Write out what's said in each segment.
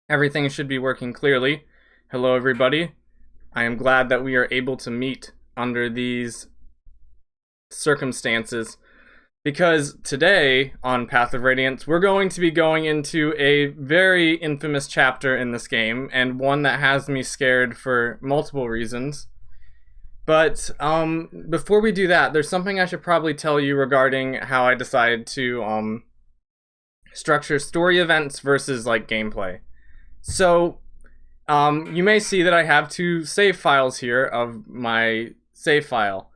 Everything should be working clearly. Hello, everybody. I am glad that we are able to meet under these circumstances, because today on Path of Radiance, we're going to be going into a very infamous chapter in this game, and one that has me scared for multiple reasons. But before we do that, there's something I should probably tell you regarding how I decided to structure story events versus like gameplay. So you may see that I have two save files here of my save file.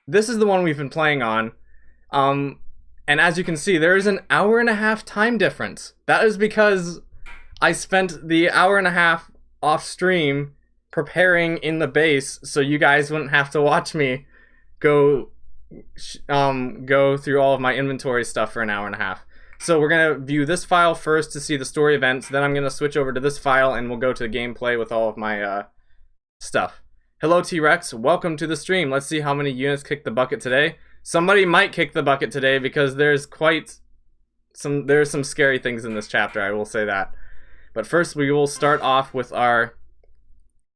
This is the one we've been playing on. And as you can see, there is an 1.5 hour time difference. That is because I spent the 1.5 hour off stream preparing in the base, so you guys wouldn't have to watch me go through all of my inventory stuff for an 1.5 hours. So we're gonna view this file first to see the story events, then I'm gonna switch over to this file and we'll go to the gameplay with all of my stuff. Hello T-Rex, welcome to the stream. Let's see how many units kick the bucket today. Somebody might kick the bucket today because there's some scary things in this chapter, I will say that. But first we will start off with our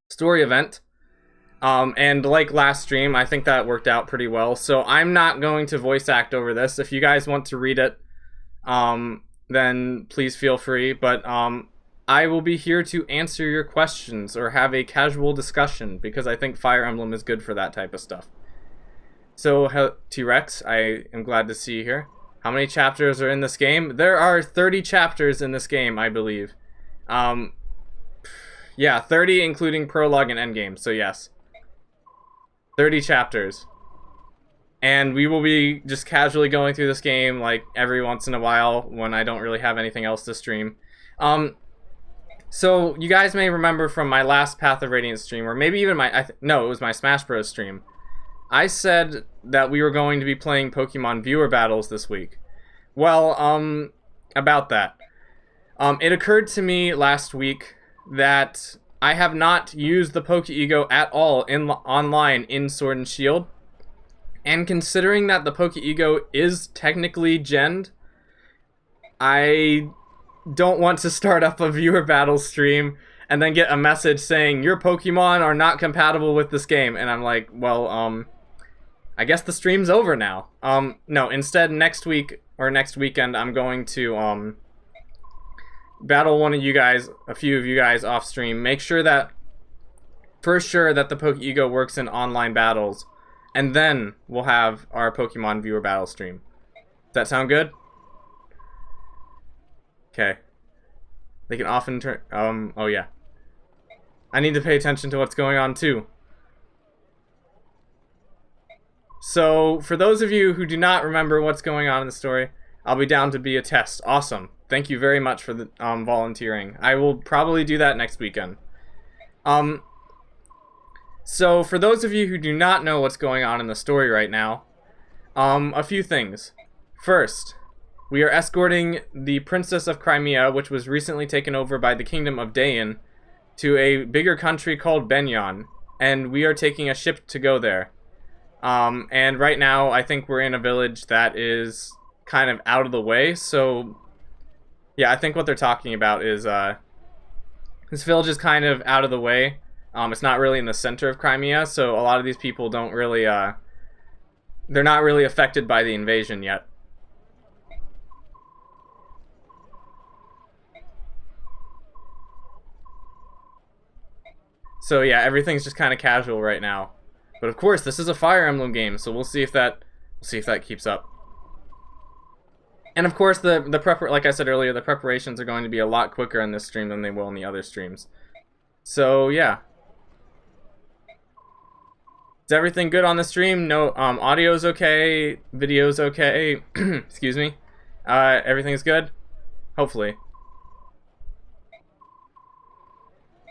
story event. And like last stream, I think that worked out pretty well. So I'm not going to voice act over this. If you guys want to read it, then please feel free. But I will be here to answer your questions or have a casual discussion because I think Fire Emblem is good for that type of stuff. So T-Rex, I am glad to see you here. How many chapters are in this game? There are 30 chapters in this game, I believe. Yeah, 30 including prologue and endgame, so yes. 30 chapters. And we will be just casually going through this game like every once in a while when I don't really have anything else to stream. So you guys may remember from my last Path of Radiance stream, or maybe even no, it was my Smash Bros stream. I said that we were going to be playing Pokemon viewer battles this week. Well, about that. It occurred to me last week that I have not used the Poke-Ego at all online in Sword and Shield. And considering that the Poke-Ego is technically genned, I don't want to start up a viewer battle stream and then get a message saying your Pokemon are not compatible with this game. And I'm like, well, I guess the stream's over now. No, instead next week or next weekend I'm going to battle one of you guys, a few of you guys off stream. Make sure that, for sure, that the Poke-Ego works in online battles, and then we'll have our Pokemon viewer battle stream. Does that sound good? Okay. They can often turn, oh yeah. I need to pay attention to what's going on too. So, for those of you who do not remember what's going on in the story, I'll be down to be a test. Awesome. Thank you very much for the volunteering. I will probably do that next weekend. So for those of you who do not know what's going on in the story right now, a few things. First, we are escorting the Princess of Crimea, which was recently taken over by the Kingdom of Dayan, to a bigger country called Benyon, and we are taking a ship to go there. And right now, I think we're in a village that is kind of out of the way, so yeah, I think what they're talking about is this village is kind of out of the way. It's not really in the center of Crimea, so a lot of these people don't really, they're not really affected by the invasion yet. So yeah, everything's just kind of casual right now. But of course, this is a Fire Emblem game, so we'll see if that keeps up. And of course, like I said earlier, the preparations are going to be a lot quicker in this stream than they will in the other streams. So yeah. Is everything good on the stream? No, audio's okay, video's okay. Excuse me. Everything's good? Hopefully.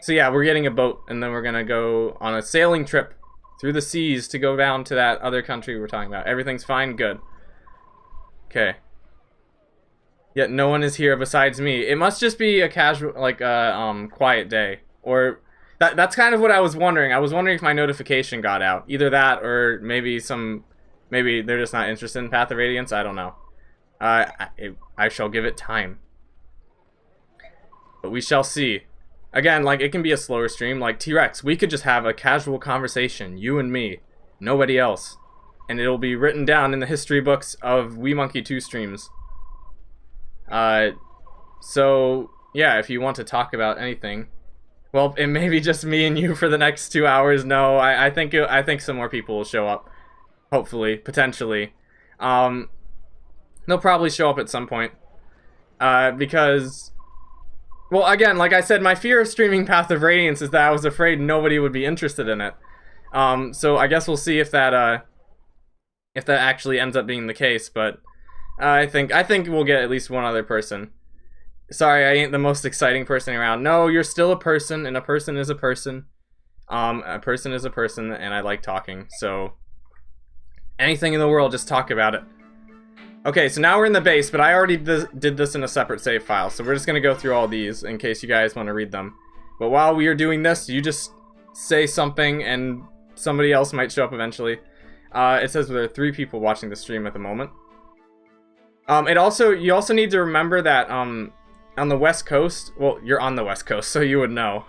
So yeah, we're getting a boat, and then we're gonna go on a sailing trip through the seas to go down to that other country we were talking about. Everything's fine? Good. Okay. Yet no one is here besides me. It must just be a casual, like a quiet day. Or that's kind of what I was wondering. I was wondering if my notification got out. Either that or maybe they're just not interested in Path of Radiance. I don't know. I shall give it time. but we shall see. Again, like, it can be a slower stream. Like, T-Rex, we could just have a casual conversation, you and me, nobody else. And it'll be written down in the history books of WeeMonkey 2 streams. So, yeah, if you want to talk about anything. Well, it may be just me and you for the next 2 hours. No, I think some more people will show up. Hopefully, potentially. They'll probably show up at some point. Because... Well, again, like I said, my fear of streaming Path of Radiance is that I was afraid nobody would be interested in it. So I guess we'll see if that actually ends up being the case, but I think we'll get at least one other person. Sorry, I ain't the most exciting person around. No, you're still a person, and a person is a person. A person is a person, and I like talking, so... Anything in the world, just talk about it. Okay, so now we're in the base, but I already did this in a separate save file, so we're just going to go through all these in case you guys want to read them. But while we are doing this, you just say something and somebody else might show up eventually. It says there are 3 people watching the stream at the moment. You also need to remember that on the West Coast, well, you're on the West Coast, so you would know.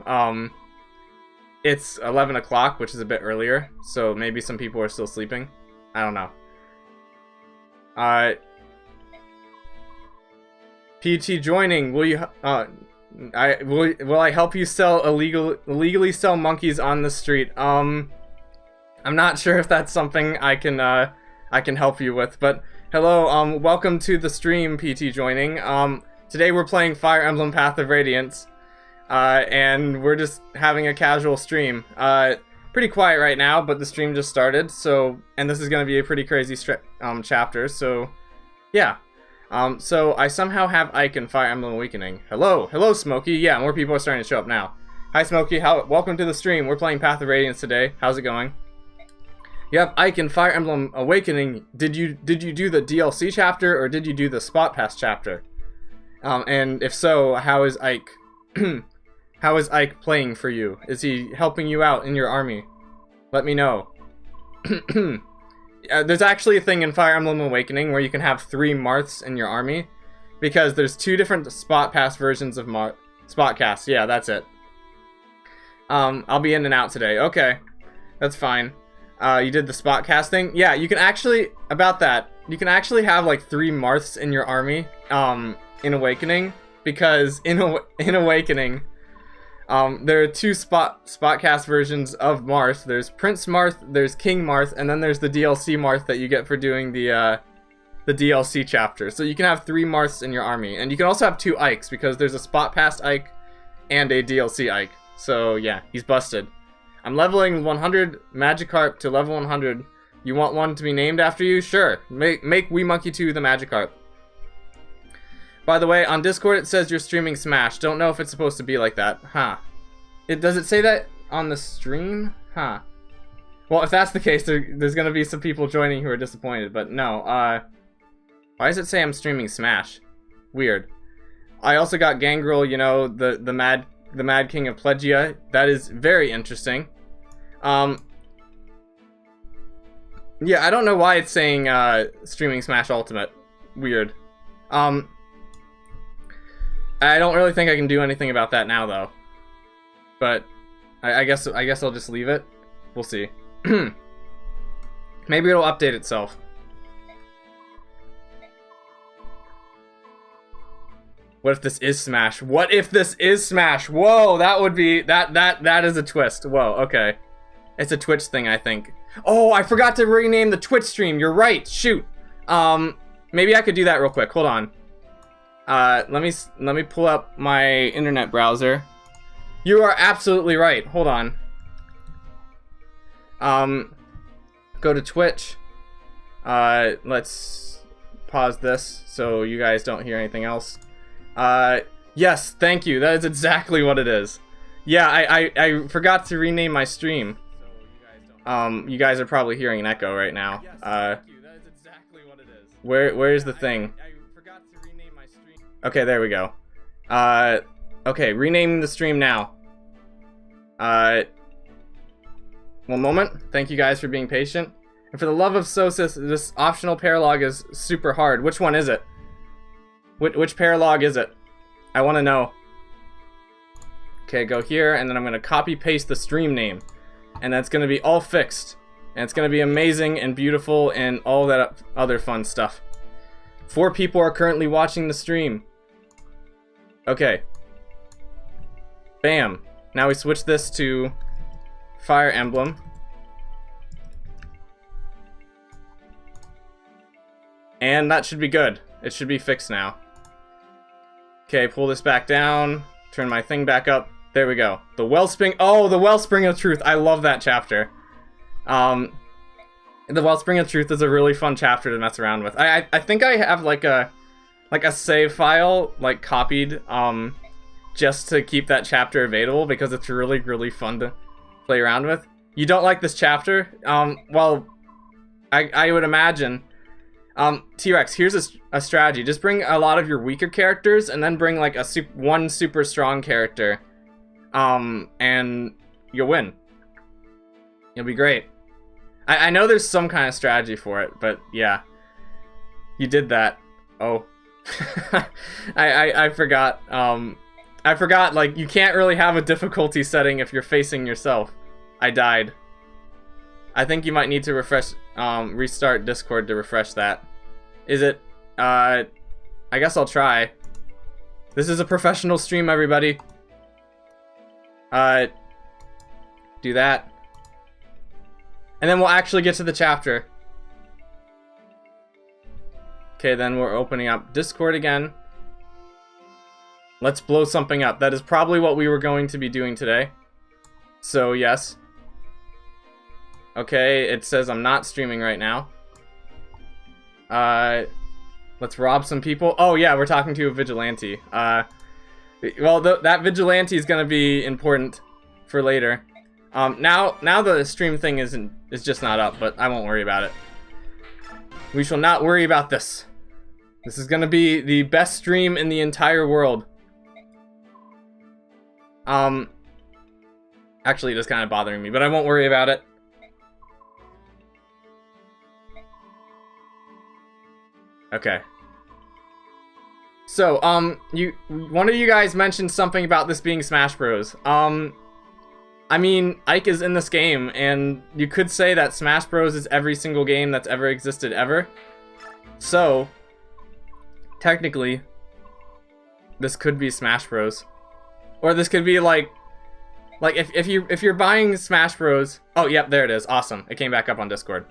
It's 11 o'clock, which is a bit earlier, so maybe some people are still sleeping. I don't know. PT joining. Will you? Will I help you sell illegally sell monkeys on the street? I'm not sure if that's something I can help you with. But hello. Welcome to the stream. PT joining. Today we're playing Fire Emblem Path of Radiance. And we're just having a casual stream. Pretty quiet right now, but the stream just started, so, and this is going to be a pretty crazy chapter, so, yeah. So I somehow have Ike in Fire Emblem Awakening. Hello, Smokey. Yeah, more people are starting to show up now. Hi, Smokey. Welcome to the stream. We're playing Path of Radiance today. How's it going? You have Ike in Fire Emblem Awakening. Did you do the DLC chapter, or did you do the Spot Pass chapter? And if so, how is Ike? How is Ike playing for you? Is he helping you out in your army? Let me know. There's actually a thing in Fire Emblem Awakening where you can have 3 Marths in your army, because there's 2 different Spot Pass versions of Spotcast. Yeah, that's it. I'll be in and out today. Okay, that's fine. You did the Spotcast thing? Yeah, you can actually, about that, you can actually have like 3 Marths in your army, in Awakening, because in Awakening, there are 2 Spotcast versions of Marth. There's Prince Marth, there's King Marth, and then there's the DLC Marth that you get for doing the DLC chapter. So you can have 3 Marths in your army. And you can also have 2 Ikes, because there's a Spot Pass Ike and a DLC Ike. So yeah, he's busted. I'm leveling 100 Magikarp to level 100. You want one to be named after you? Sure. Make WeeMonkey 2 the Magikarp. By the way, on Discord it says you're streaming Smash. Don't know if it's supposed to be like that. Huh. Does it say that on the stream? Huh. Well, if that's the case, there's gonna be some people joining who are disappointed, but no. Why does it say I'm streaming Smash? Weird. I also got Gangrel, you know, the Mad King of Plegia. That is very interesting. Yeah, I don't know why it's saying streaming Smash Ultimate. Weird. I don't really think I can do anything about that now, though. But I guess I'll just leave it. We'll see. Maybe it'll update itself. What if this is Smash? What if this is Smash? Whoa, that would be that is a twist. Whoa, okay. It's a Twitch thing, I think. Oh, I forgot to rename the Twitch stream. You're right. Shoot. Maybe I could do that real quick. Hold on. Let me pull up my internet browser. You are absolutely right. Hold on. Go to Twitch. Let's pause this so you guys don't hear anything else. Yes, thank you. That is exactly what it is. Yeah, I forgot to rename my stream. You guys are probably hearing an echo right now. Where's the thing? Okay, there we go. Okay, renaming the stream now. One moment. Thank you guys for being patient. And for the love of Sosis, this optional paralog is super hard. Which one is it? Which paralog is it? I want to know. Okay, go here, and then I'm gonna copy paste the stream name. And that's gonna be all fixed. And it's gonna be amazing and beautiful and all that other fun stuff. 4 people are currently watching the stream. Okay. Bam. Now we switch this to Fire Emblem. And that should be good. It should be fixed now. Okay, pull this back down. Turn my thing back up. There we go. The Wellspring. Oh, the Wellspring of Truth. I love that chapter. The Wellspring of Truth is a really fun chapter to mess around with. I think I have like a save file like copied just to keep that chapter available because it's really, really fun to play around with. You don't like this chapter? Well, I would imagine. T-Rex, here's a strategy. Just bring a lot of your weaker characters and then bring like one super strong character. And you'll win. You'll be great. I know there's some kind of strategy for it, but yeah. You did that. Oh. I forgot. I forgot, like, you can't really have a difficulty setting if you're facing yourself. I died. I think you might need to restart Discord to refresh that. Is it? I guess I'll try. This is a professional stream, everybody. Do that. And then we'll actually get to the chapter. Okay, then we're opening up Discord again. Let's blow something up. That is probably what we were going to be doing today. So, yes. Okay, it says I'm not streaming right now. Let's rob some people. Oh, yeah, we're talking to a vigilante. Well, that vigilante is going to be important for later. Now the stream thing is just not up, but I won't worry about it. We shall not worry about this. This is going to be the best stream in the entire world. Actually, it is kind of bothering me, but I won't worry about it. Okay. So, one of you guys mentioned something about this being Smash Bros. I mean, Ike is in this game, and you could say that Smash Bros is every single game that's ever existed ever. So, technically, this could be Smash Bros. Or this could be like if you're buying Smash Bros. Oh, yep, there it is. Awesome. It came back up on Discord.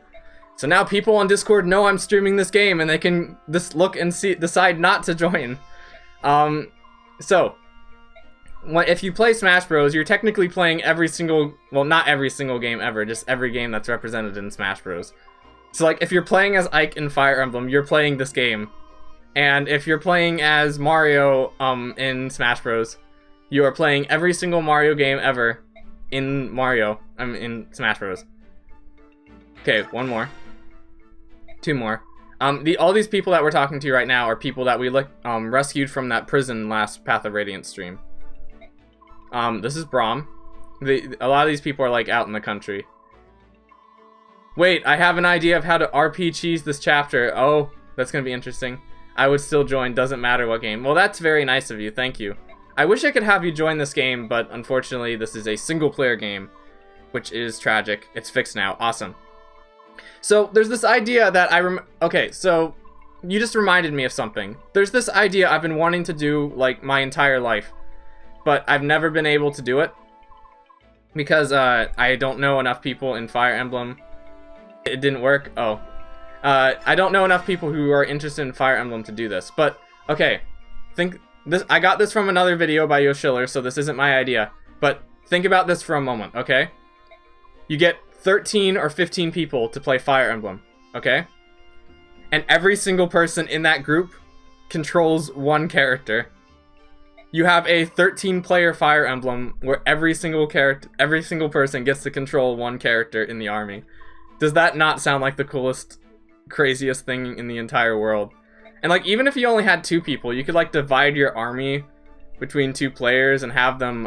So now people on Discord know I'm streaming this game, and they can just look and decide not to join. So, if you play Smash Bros, you're technically playing every single, well, not every single game ever, just every game that's represented in Smash Bros. So, like, if you're playing as Ike in Fire Emblem, you're playing this game. And if you're playing as Mario in Smash Bros, you are playing every single Mario game ever in in Smash Bros. Okay, one more. 2 more. All these people that we're talking to right now are people that we rescued from that prison last Path of Radiance stream. This is Braum. A lot of these people are like out in the country. Wait, I have an idea of how to RP cheese this chapter. Oh, that's gonna be interesting. I would still join, doesn't matter what game. Well, that's very nice of you, thank you. I wish I could have you join this game, but unfortunately this is a single player game, which is tragic. It's fixed now, awesome. So, there's this idea that okay, so, you just reminded me of something. There's this idea I've been wanting to do, like, my entire life. But I've never been able to do it. Because, I don't know enough people in Fire Emblem. It didn't work? Oh. I don't know enough people who are interested in Fire Emblem to do this. But, okay. I got this from another video by Yoshiller, so this isn't my idea. But, think about this for a moment, okay? You get 13 or 15 people to play Fire Emblem, okay? And every single person in that group controls one character. You have a 13-player Fire Emblem where every single person gets to control one character in the army. Does that not sound like the coolest, craziest thing in the entire world? And like, even if you only had 2 people, you could like divide your army between 2 players and have them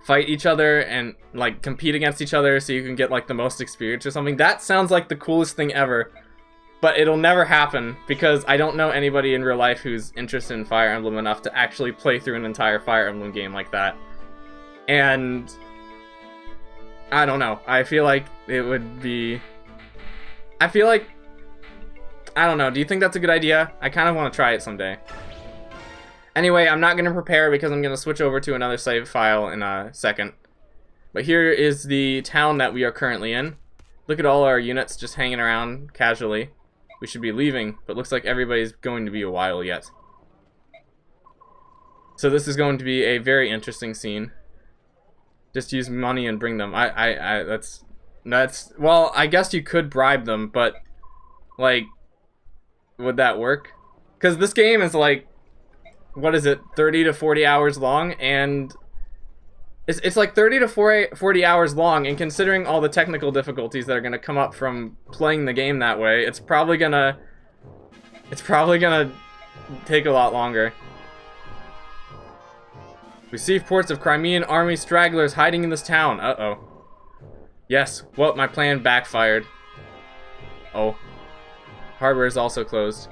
fight each other and like compete against each other so you can get like the most experience or something. That sounds like the coolest thing ever. But it'll never happen because I don't know anybody in real life who's interested in Fire Emblem enough to actually play through an entire Fire Emblem game like that. And I don't know. I feel like it would be... I feel like... I don't know. Do you think that's a good idea? I kind of want to try it someday. Anyway, I'm not going to prepare because I'm going to switch over to another save file in a second. But here is the town that we are currently in. Look at all our units just hanging around casually. We should be leaving, but looks like everybody's going to be a while yet. So this is going to be a very interesting scene. Just use money and bring them. That's well, I guess you could bribe them, but like, would that work? Because this game is like, what is it, 30 to 40 hours long, and it's like 30 to 40 hours long, and considering all the technical difficulties that are going to come up from playing the game that way, it's probably gonna take a lot longer. Receive reports of Crimean army stragglers hiding in this town. Uh-oh. Yes, well, my plan backfired. Oh. Harbor is also closed.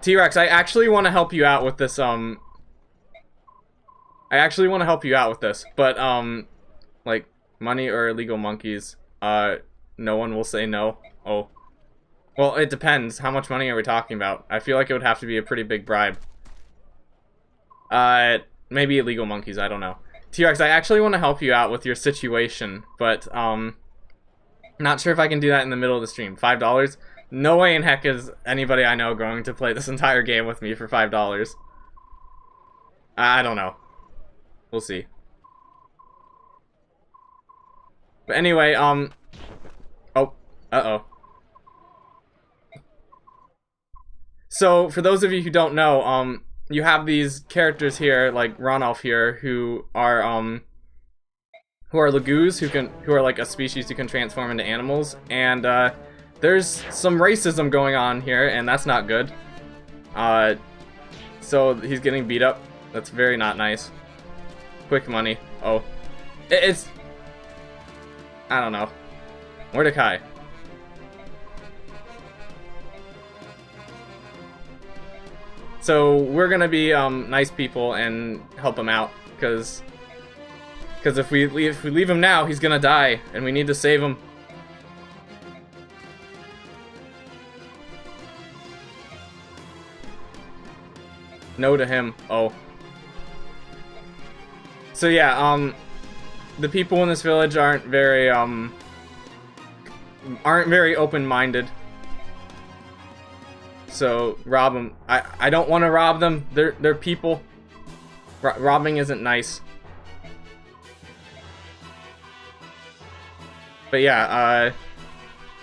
T-Rex, I actually want to help you out with this, but, like, money or illegal monkeys, no one will say no. Oh. Well, it depends. How much money are we talking about? I feel like it would have to be a pretty big bribe. Maybe illegal monkeys, I don't know. T-Rex, I actually want to help you out with your situation, but, not sure if I can do that in the middle of the stream. $5? No way in heck is anybody I know going to play this entire game with me for $5. I don't know. We'll see. But anyway, oh, uh-oh. So, for those of you who don't know, you have these characters here, like Ronolf here, who are Lagoos, who are like a species who can transform into animals, and there's some racism going on here, and that's not good. So he's getting beat up. That's very not nice. Quick money. Oh, it's I don't know. Mordecai. So we're gonna be nice people and help him out, because if we leave him now, he's gonna die, and we need to save him. No to him. Oh. So yeah, the people in this village aren't very open-minded. So rob them. I don't want to rob them. They're people. Robbing isn't nice. But yeah,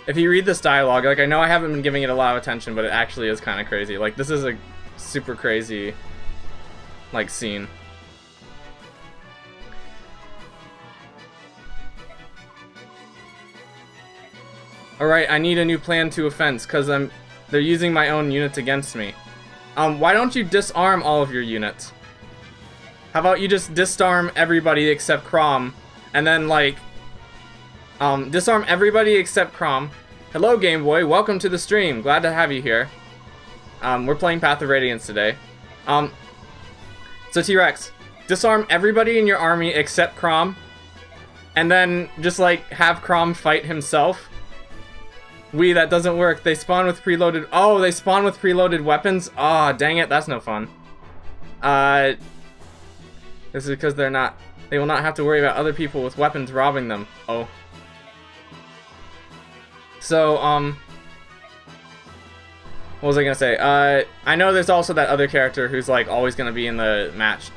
if you read this dialogue, like, I know I haven't been giving it a lot of attention, but it actually is kind of crazy. Like, this is a super crazy, like, scene. Alright, I need a new plan to offense, because they're using my own units against me. Why don't you disarm all of your units? How about you just disarm everybody except Chrom, and then, like, disarm everybody except Chrom. Hello, Game Boy. Welcome to the stream. Glad to have you here. We're playing Path of Radiance today. So T-Rex, disarm everybody in your army except Chrom, and then just, like, have Chrom fight himself. That doesn't work. They spawn with preloaded... Oh, they spawn with preloaded weapons? Aw, oh, dang it. That's no fun. This is because they will not have to worry about other people with weapons robbing them. Oh. So, what was I gonna say? I know there's also that other character who's, like, always gonna be in the match.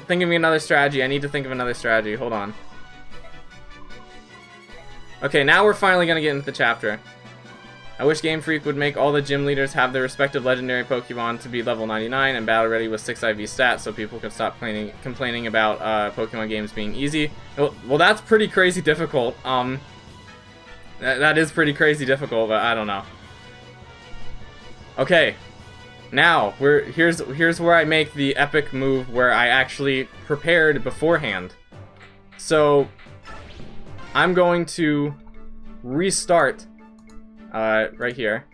Think of me another strategy. I need to think of another strategy. Hold on. Okay, now we're finally gonna get into the chapter. I wish Game Freak would make all the gym leaders have their respective legendary Pokemon to be level 99 and battle ready with 6 IV stats so people can stop complaining about Pokemon games being easy. Well, that's pretty crazy difficult. That is pretty crazy difficult, but I don't know. Okay, now here's where I make the epic move where I actually prepared beforehand. So I'm going to restart right here.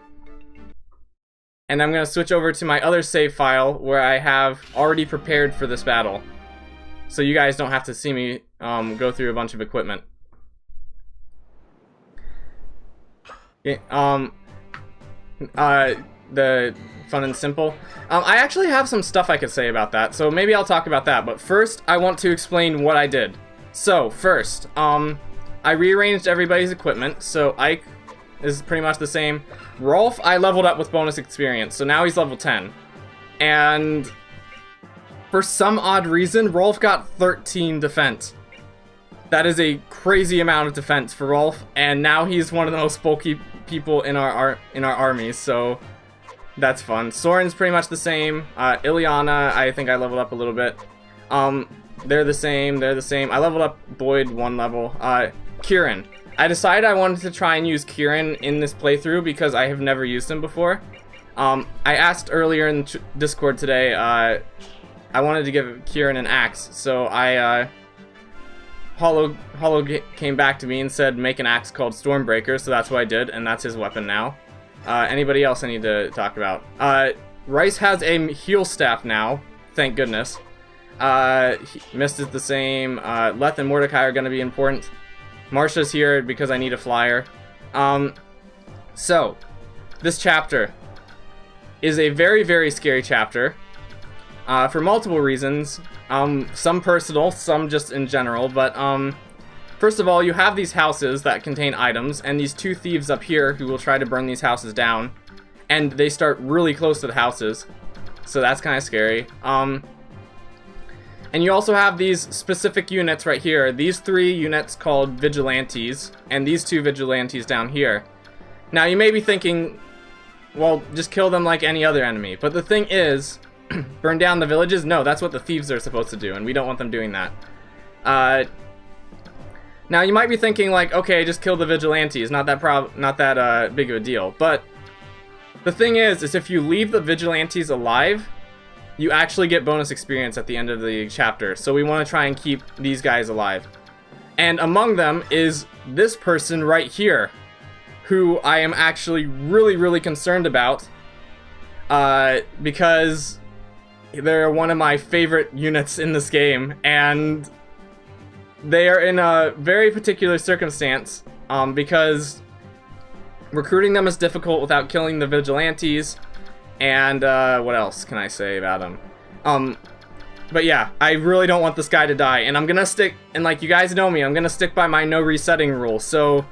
And I'm gonna switch over to my other save file where I have already prepared for this battle. So you guys don't have to see me go through a bunch of equipment. Okay, the fun and simple. I actually have some stuff I could say about that, so maybe I'll talk about that. But first, I want to explain what I did. So first, I rearranged everybody's equipment. So Ike is pretty much the same. Rolf, I leveled up with bonus experience, so now he's level 10. And for some odd reason, Rolf got 13 defense. That is a crazy amount of defense for Rolf, and now he's one of the most bulky people in our army, so that's fun. Soren's pretty much the same. Ileana, I think I leveled up a little bit. They're the same. I leveled up Boyd 1 level. Kieran. I decided I wanted to try and use Kieran in this playthrough because I have never used him before. I asked earlier in Discord today, I wanted to give Kieran an axe, so Hollow came back to me and said make an axe called Stormbreaker, so that's what I did, and that's his weapon now. Anybody else I need to talk about? Rice has a heal staff now, thank goodness. Mist is the same. Leth and Mordecai are going to be important. Marsha's here because I need a flyer. So, this chapter is a very, very scary chapter. For multiple reasons. Some personal, some just in general, but first of all, you have these houses that contain items, and these two thieves up here who will try to burn these houses down, and they start really close to the houses, so that's kind of scary. And you also have these specific units right here, these 3 units called Vigilantes, and these 2 Vigilantes down here. Now, you may be thinking, well, just kill them like any other enemy, but the thing is, burn down the villages? No, that's what the thieves are supposed to do, and we don't want them doing that. Now, you might be thinking, like, okay, just kill the Vigilantes, not that big of a deal, but the thing is if you leave the Vigilantes alive, you actually get bonus experience at the end of the chapter, so we want to try and keep these guys alive. And among them is this person right here, who I am actually really, really concerned about, because they're one of my favorite units in this game, and they are in a very particular circumstance, because recruiting them is difficult without killing the Vigilantes, and what else can I say about them? But yeah, I really don't want this guy to die, and I'm gonna stick, and like you guys know me, I'm gonna stick by my no resetting rule, so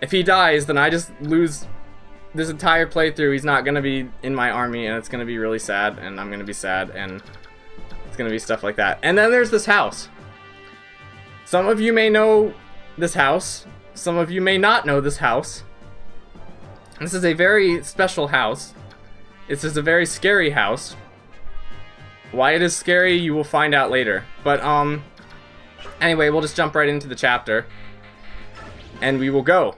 if he dies, then I just lose this entire playthrough. He's not gonna be in my army, and it's gonna be really sad, and I'm gonna be sad, and it's gonna be stuff like that. And then there's this house. Some of you may know this house, some of you may not know this house. This is a very special house. This is a very scary house. Why it is scary, you will find out later. But, anyway, we'll just jump right into the chapter. And we will go.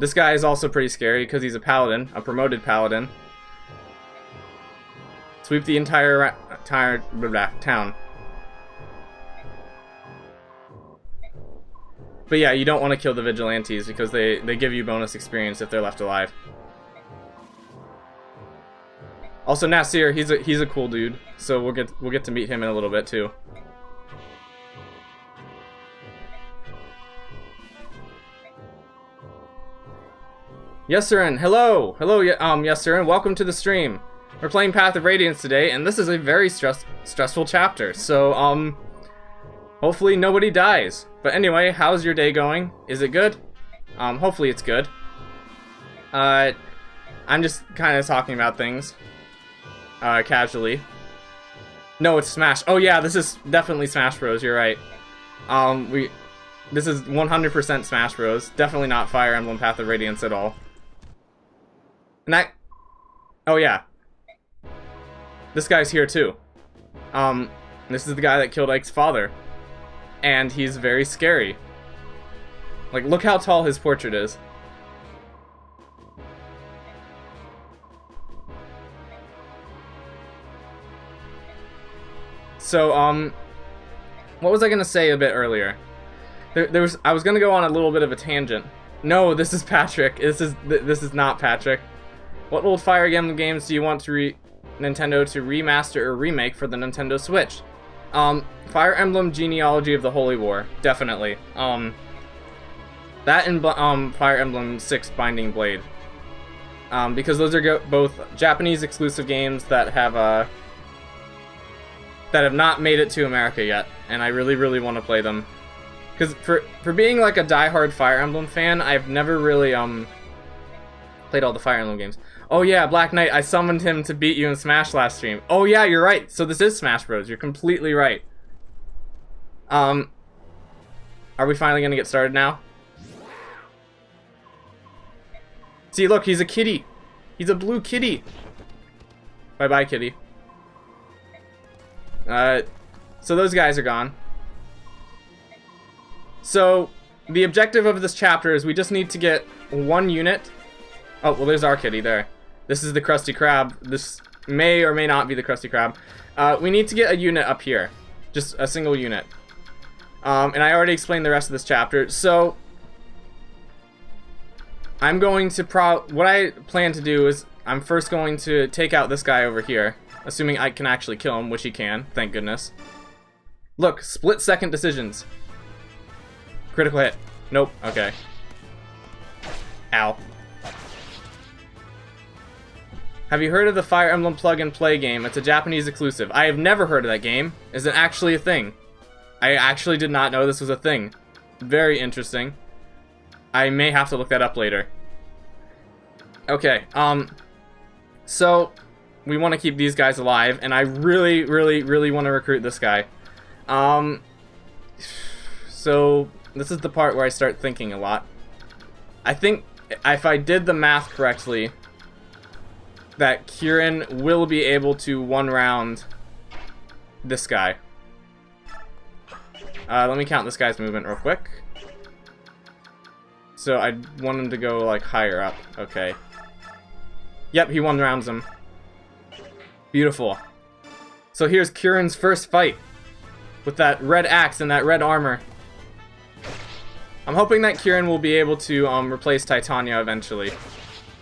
This guy is also pretty scary because he's a paladin, a promoted paladin. Sweep the entire town. But yeah, you don't want to kill the Vigilantes because they give you bonus experience if they're left alive. Also, Nasir, he's a cool dude, so we'll get to meet him in a little bit too. Yesurin, hello, Yesurin, welcome to the stream. We're playing Path of Radiance today, and this is a very stressful chapter. So hopefully nobody dies. But anyway, how's your day going? Is it good? Hopefully it's good. I'm just kind of talking about things. Casually. No, it's Smash. Oh yeah, this is definitely Smash Bros. You're right. This is 100% Smash Bros. Definitely not Fire Emblem Path of Radiance at all. And oh yeah. This guy's here too. This is the guy that killed Ike's father. And he's very scary. Like, look how tall his portrait is. So, what was I gonna say a bit earlier? I was gonna go on a little bit of a tangent. No, this is Patrick. This is not Patrick. What old Fire Emblem games do you want Nintendo to remaster or remake for the Nintendo Switch? Fire Emblem Genealogy of the Holy War, definitely. That and Fire Emblem 6 Binding Blade. Because those are both Japanese exclusive games that have not made it to America yet, and I really, really want to play them. Because for being like a diehard Fire Emblem fan, I've never really played all the Fire Emblem games. Oh yeah, Black Knight, I summoned him to beat you in Smash last stream. Oh yeah, you're right. So this is Smash Bros. You're completely right. Are we finally gonna get started now? See, look, he's a kitty. He's a blue kitty. Bye-bye, kitty. So those guys are gone. So, the objective of this chapter is we just need to get one unit. Oh, well, there's our kitty there. This is the Krusty Krab. This may or may not be the Krusty Krab. We need to get a unit up here. Just a single unit. And I already explained the rest of this chapter. So, I'm going to what I plan to do is I'm first going to take out this guy over here. Assuming I can actually kill him, which he can. Thank goodness. Look, split-second decisions. Critical hit. Nope. Okay. Ow. Have you heard of the Fire Emblem plug-and-play game? It's a Japanese exclusive. I have never heard of that game. Is it actually a thing? I actually did not know this was a thing. Very interesting. I may have to look that up later. Okay, so we want to keep these guys alive, and I really, really, really want to recruit this guy. So this is the part where I start thinking a lot. I think if I did the math correctly, that Kieran will be able to one-round this guy. Let me count this guy's movement real quick. So I want him to go, like, higher up. Okay. Yep, he one-rounds him. Beautiful. So here's Kieran's first fight. With that red axe and that red armor. I'm hoping that Kieran will be able to replace Titania eventually.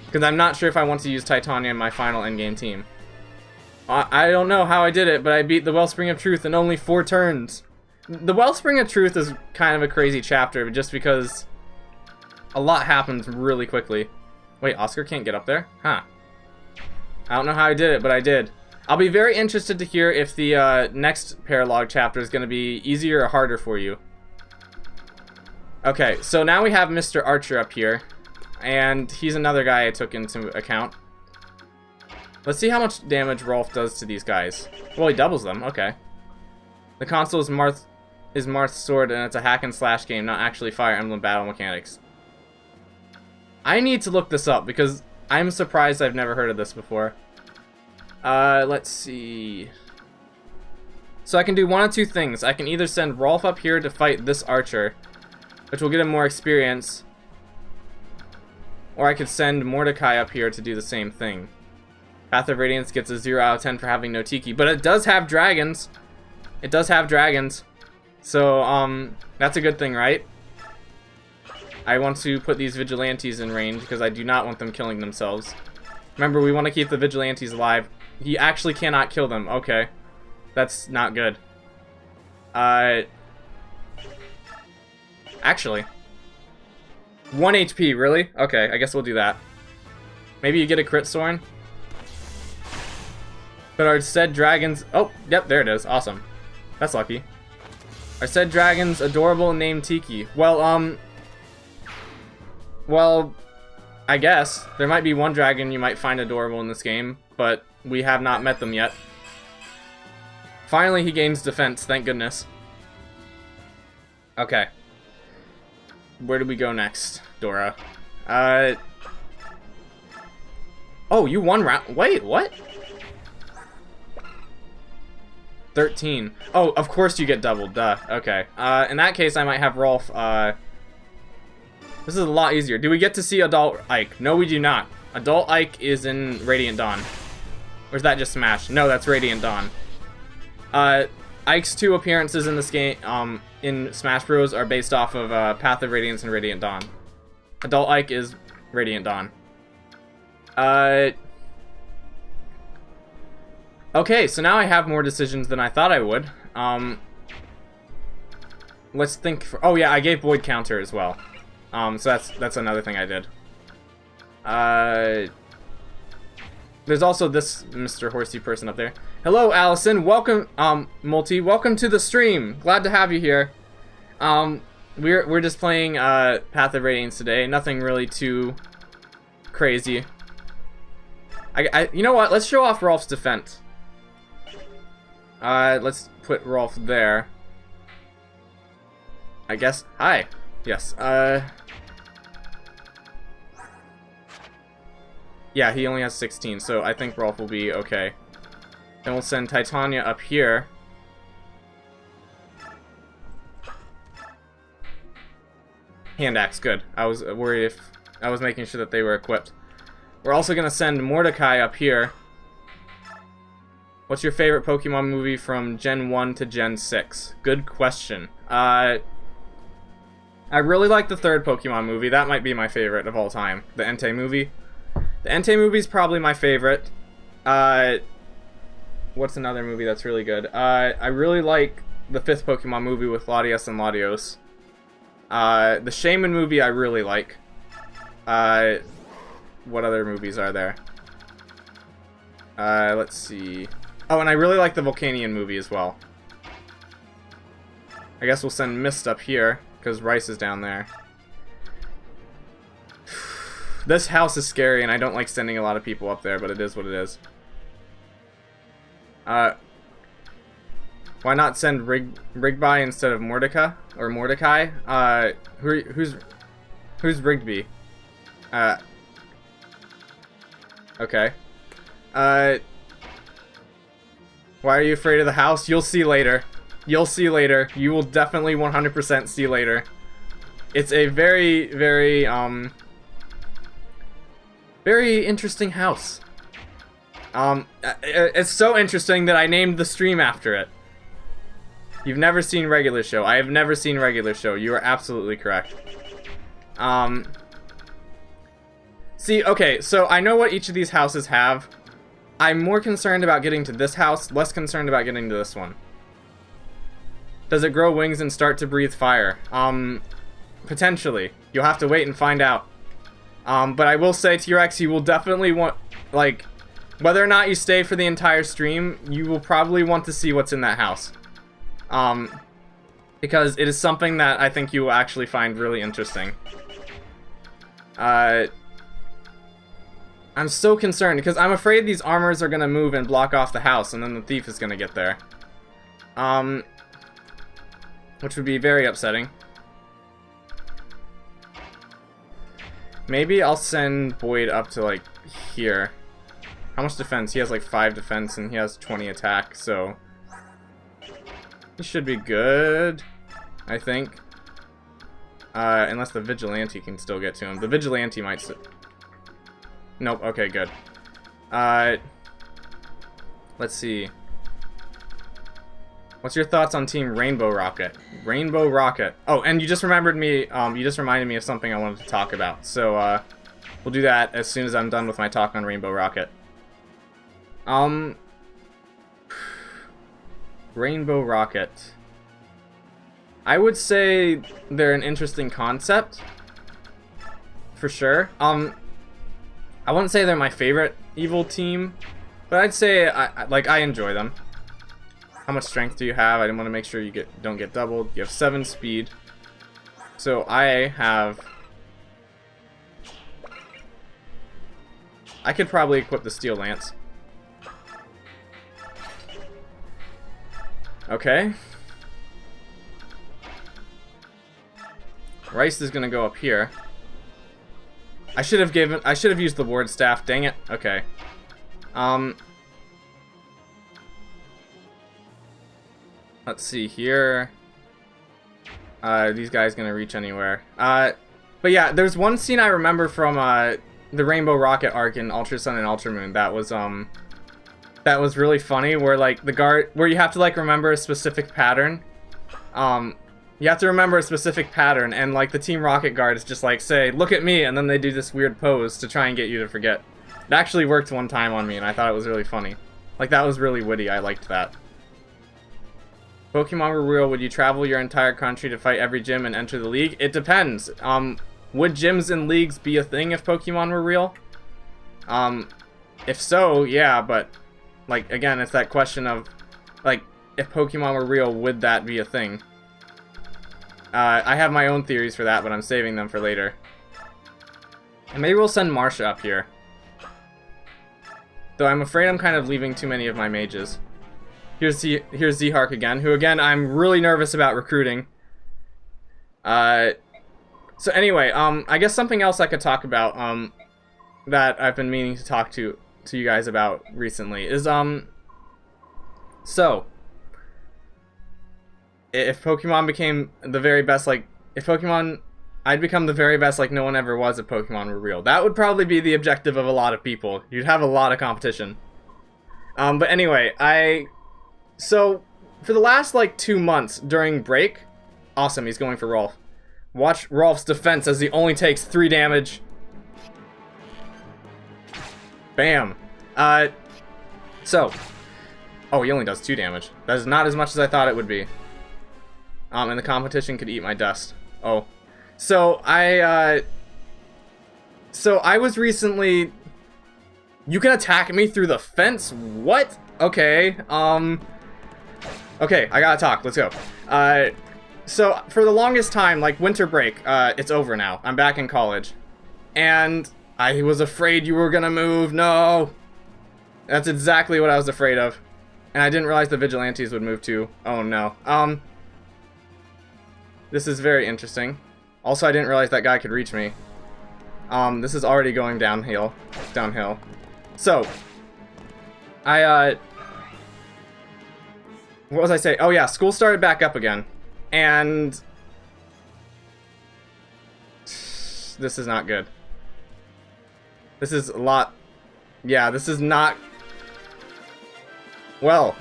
Because I'm not sure if I want to use Titania in my final endgame team. I don't know how I did it, but I beat the Wellspring of Truth in only 4 turns. The Wellspring of Truth is kind of a crazy chapter, just because a lot happens really quickly. Wait, Oscar can't get up there? Huh. I don't know how I did it, but I did. I'll be very interested to hear if the next Paralog chapter is going to be easier or harder for you. Okay, so now we have Mr. Archer up here. And he's another guy I took into account. Let's see how much damage Rolf does to these guys. Well, he doubles them. Okay. The console is Marth's sword, and it's a hack and slash game, not actually Fire Emblem battle mechanics. I need to look this up, because I'm surprised I've never heard of this before. Let's see. So I can do one of two things. I can either send Rolf up here to fight this archer, which will get him more experience, or I could send Mordecai up here to do the same thing. Path of Radiance gets a 0 out of 10 for having no Tiki, but it does have dragons. It does have dragons. So, that's a good thing, right? I want to put these vigilantes in range because I do not want them killing themselves. Remember, we want to keep the vigilantes alive. He actually cannot kill them. Okay. That's not good. Actually. 1 HP, really? Okay, I guess we'll do that. Maybe you get a crit, Soren? But our said dragons... Oh, yep, there it is. Awesome. That's lucky. Our said dragons adorable named Tiki. Well, I guess. There might be one dragon you might find adorable in this game, but we have not met them yet. Finally, he gains defense, thank goodness. Okay. Where do we go next, Dora? Oh, you won round... Wait, what? 13. Oh, of course you get doubled, duh. Okay. In that case, I might have Rolf, This is a lot easier. Do we get to see Adult Ike? No, we do not. Adult Ike is in Radiant Dawn. Or is that just Smash? No, that's Radiant Dawn. Ike's 2 appearances in this game, in Smash Bros. Are based off of Path of Radiance and Radiant Dawn. Adult Ike is Radiant Dawn. Okay, so now I have more decisions than I thought I would. Let's think for... Oh yeah, I gave Void Counter as well. So that's another thing I did. There's also this Mr. Horsey person up there. Hello, Allison. Welcome, Multi. Welcome to the stream. Glad to have you here. We're just playing Path of Radiance today. Nothing really too crazy. You know what? Let's show off Rolf's defense. Let's put Rolf there. I guess. Hi. Yes. Yeah, he only has 16, so I think Rolf will be okay. Then we'll send Titania up here. Hand axe, good. I was worried if I was making sure that they were equipped. We're also gonna send Mordecai up here. What's your favorite Pokemon movie from Gen 1 to Gen 6? Good question. I really like the third Pokemon movie. That might be my favorite of all time. The Entei movie. The Entei movie is probably my favorite. What's another movie that's really good? I really like the fifth Pokemon movie with Latias and Latios. The Shaman movie I really like. What other movies are there? Let's see. Oh, and I really like the Volcanion movie as well. I guess we'll send Mist up here, because Rice is down there. This house is scary, and I don't like sending a lot of people up there, but it is what it is. Why not send Rigby instead of Mordecai? Or Mordecai? Who's Rigby? Okay. Why are you afraid of the house? You'll see later. You'll see later. You will definitely 100% see later. It's a very, very, very interesting house. It's so interesting that I named the stream after it. You've never seen Regular Show. I have never seen Regular Show. You are absolutely correct. See, okay, so I know what each of these houses have. I'm more concerned about getting to this house, less concerned about getting to this one. Does it grow wings and start to breathe fire? Potentially. You'll have to wait and find out. But I will say, T-Rex, you will definitely want, like, whether or not you stay for the entire stream, you will probably want to see what's in that house. Because it is something that I think you will actually find really interesting. I'm so concerned, because I'm afraid these armors are gonna move and block off the house, and then the thief is gonna get there. Which would be very upsetting. Maybe I'll send Boyd up to, like, here. How much defense? He has, like, 5 defense, and he has 20 attack, so... he should be good, I think. Unless the Vigilante can still get to him. The Vigilante might... Nope, okay, good. Let's see. What's your thoughts on Team Rainbow Rocket? Rainbow Rocket. Oh, and you just remembered me, you just reminded me of something I wanted to talk about. So, we'll do that as soon as I'm done with my talk on Rainbow Rocket. Rainbow Rocket. I would say they're an interesting concept. For sure. I wouldn't say they're my favorite evil team, but I'd say I enjoy them. How much strength do you have? I want to make sure you don't get doubled. You have 7 speed. So I could probably equip the Steel Lance. Okay. Rice is gonna go up here. I should have used the ward staff, dang it. Okay. Let's see here. These guys gonna reach anywhere. But yeah, there's one scene I remember from the Rainbow Rocket arc in Ultra Sun and Ultra Moon that was really funny, where like the guard, where you have to like remember a specific pattern. You have to remember a specific pattern, and like the Team Rocket guards just like say, "Look at me," and then they do this weird pose to try and get you to forget. It actually worked one time on me, and I thought it was really funny. Like, that was really witty. I liked that. Pokemon were real, would you travel your entire country to fight every gym and enter the league? It depends. Would gyms and leagues be a thing if Pokemon were real? If so, yeah, but like, again, it's that question of like, if Pokemon were real, would that be a thing? I have my own theories for that, but I'm saving them for later. And maybe we'll send Marsha up here. Though I'm afraid I'm kind of leaving too many of my mages. Here's Z-Hark again, who again I'm really nervous about recruiting. So anyway, I guess something else I could talk about, that I've been meaning to talk to you guys about recently is, so if Pokemon became the very best, like, if I'd become the very best like no one ever was if Pokemon were real. That would probably be the objective of a lot of people. You'd have a lot of competition. But anyway, so, for the last, like, 2 months during break, awesome, he's going for Rolf. Watch Rolf's defense as he only takes 3 damage. Bam. So, oh, he only does 2 damage. That is not as much as I thought it would be. And the competition could eat my dust. Oh. So, I was recently... You can attack me through the fence? What? Okay, okay, I gotta talk. Let's go. So, for the longest time, like, winter break, it's over now. I'm back in college. And I was afraid you were gonna move. No! That's exactly what I was afraid of. And I didn't realize the Vigilantes would move too. Oh, no. This is very interesting. Also, I didn't realize that guy could reach me. This is already going downhill. So, what was I saying? Oh yeah, school started back up again. And this is not good. This is a lot. Yeah, this is not... Well,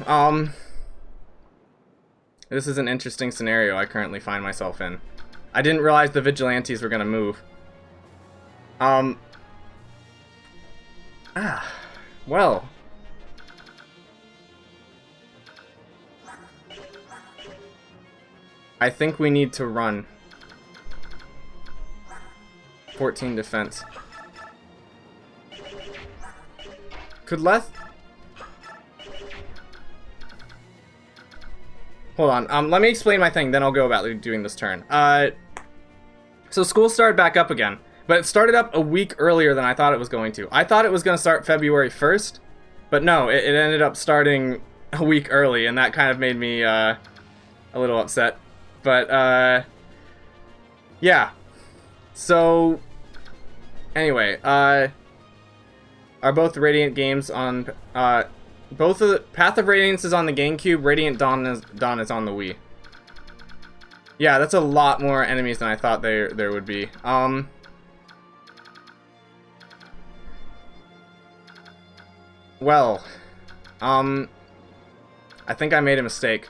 this is an interesting scenario I currently find myself in. I didn't realize the Vigilantes were gonna move. Well. I think we need to run. 14 defense. Could Leth... Hold on, let me explain my thing, then I'll go about doing this turn. So school started back up again, but it started up a week earlier than I thought it was going to. I thought it was going to start February 1st, but no, it ended up starting a week early, and that kind of made me a little upset. But, yeah. So, anyway, are both Radiant games on, both of the Path of Radiance is on the GameCube, Radiant Dawn is on the Wii. Yeah, that's a lot more enemies than I thought there would be. Well, I think I made a mistake.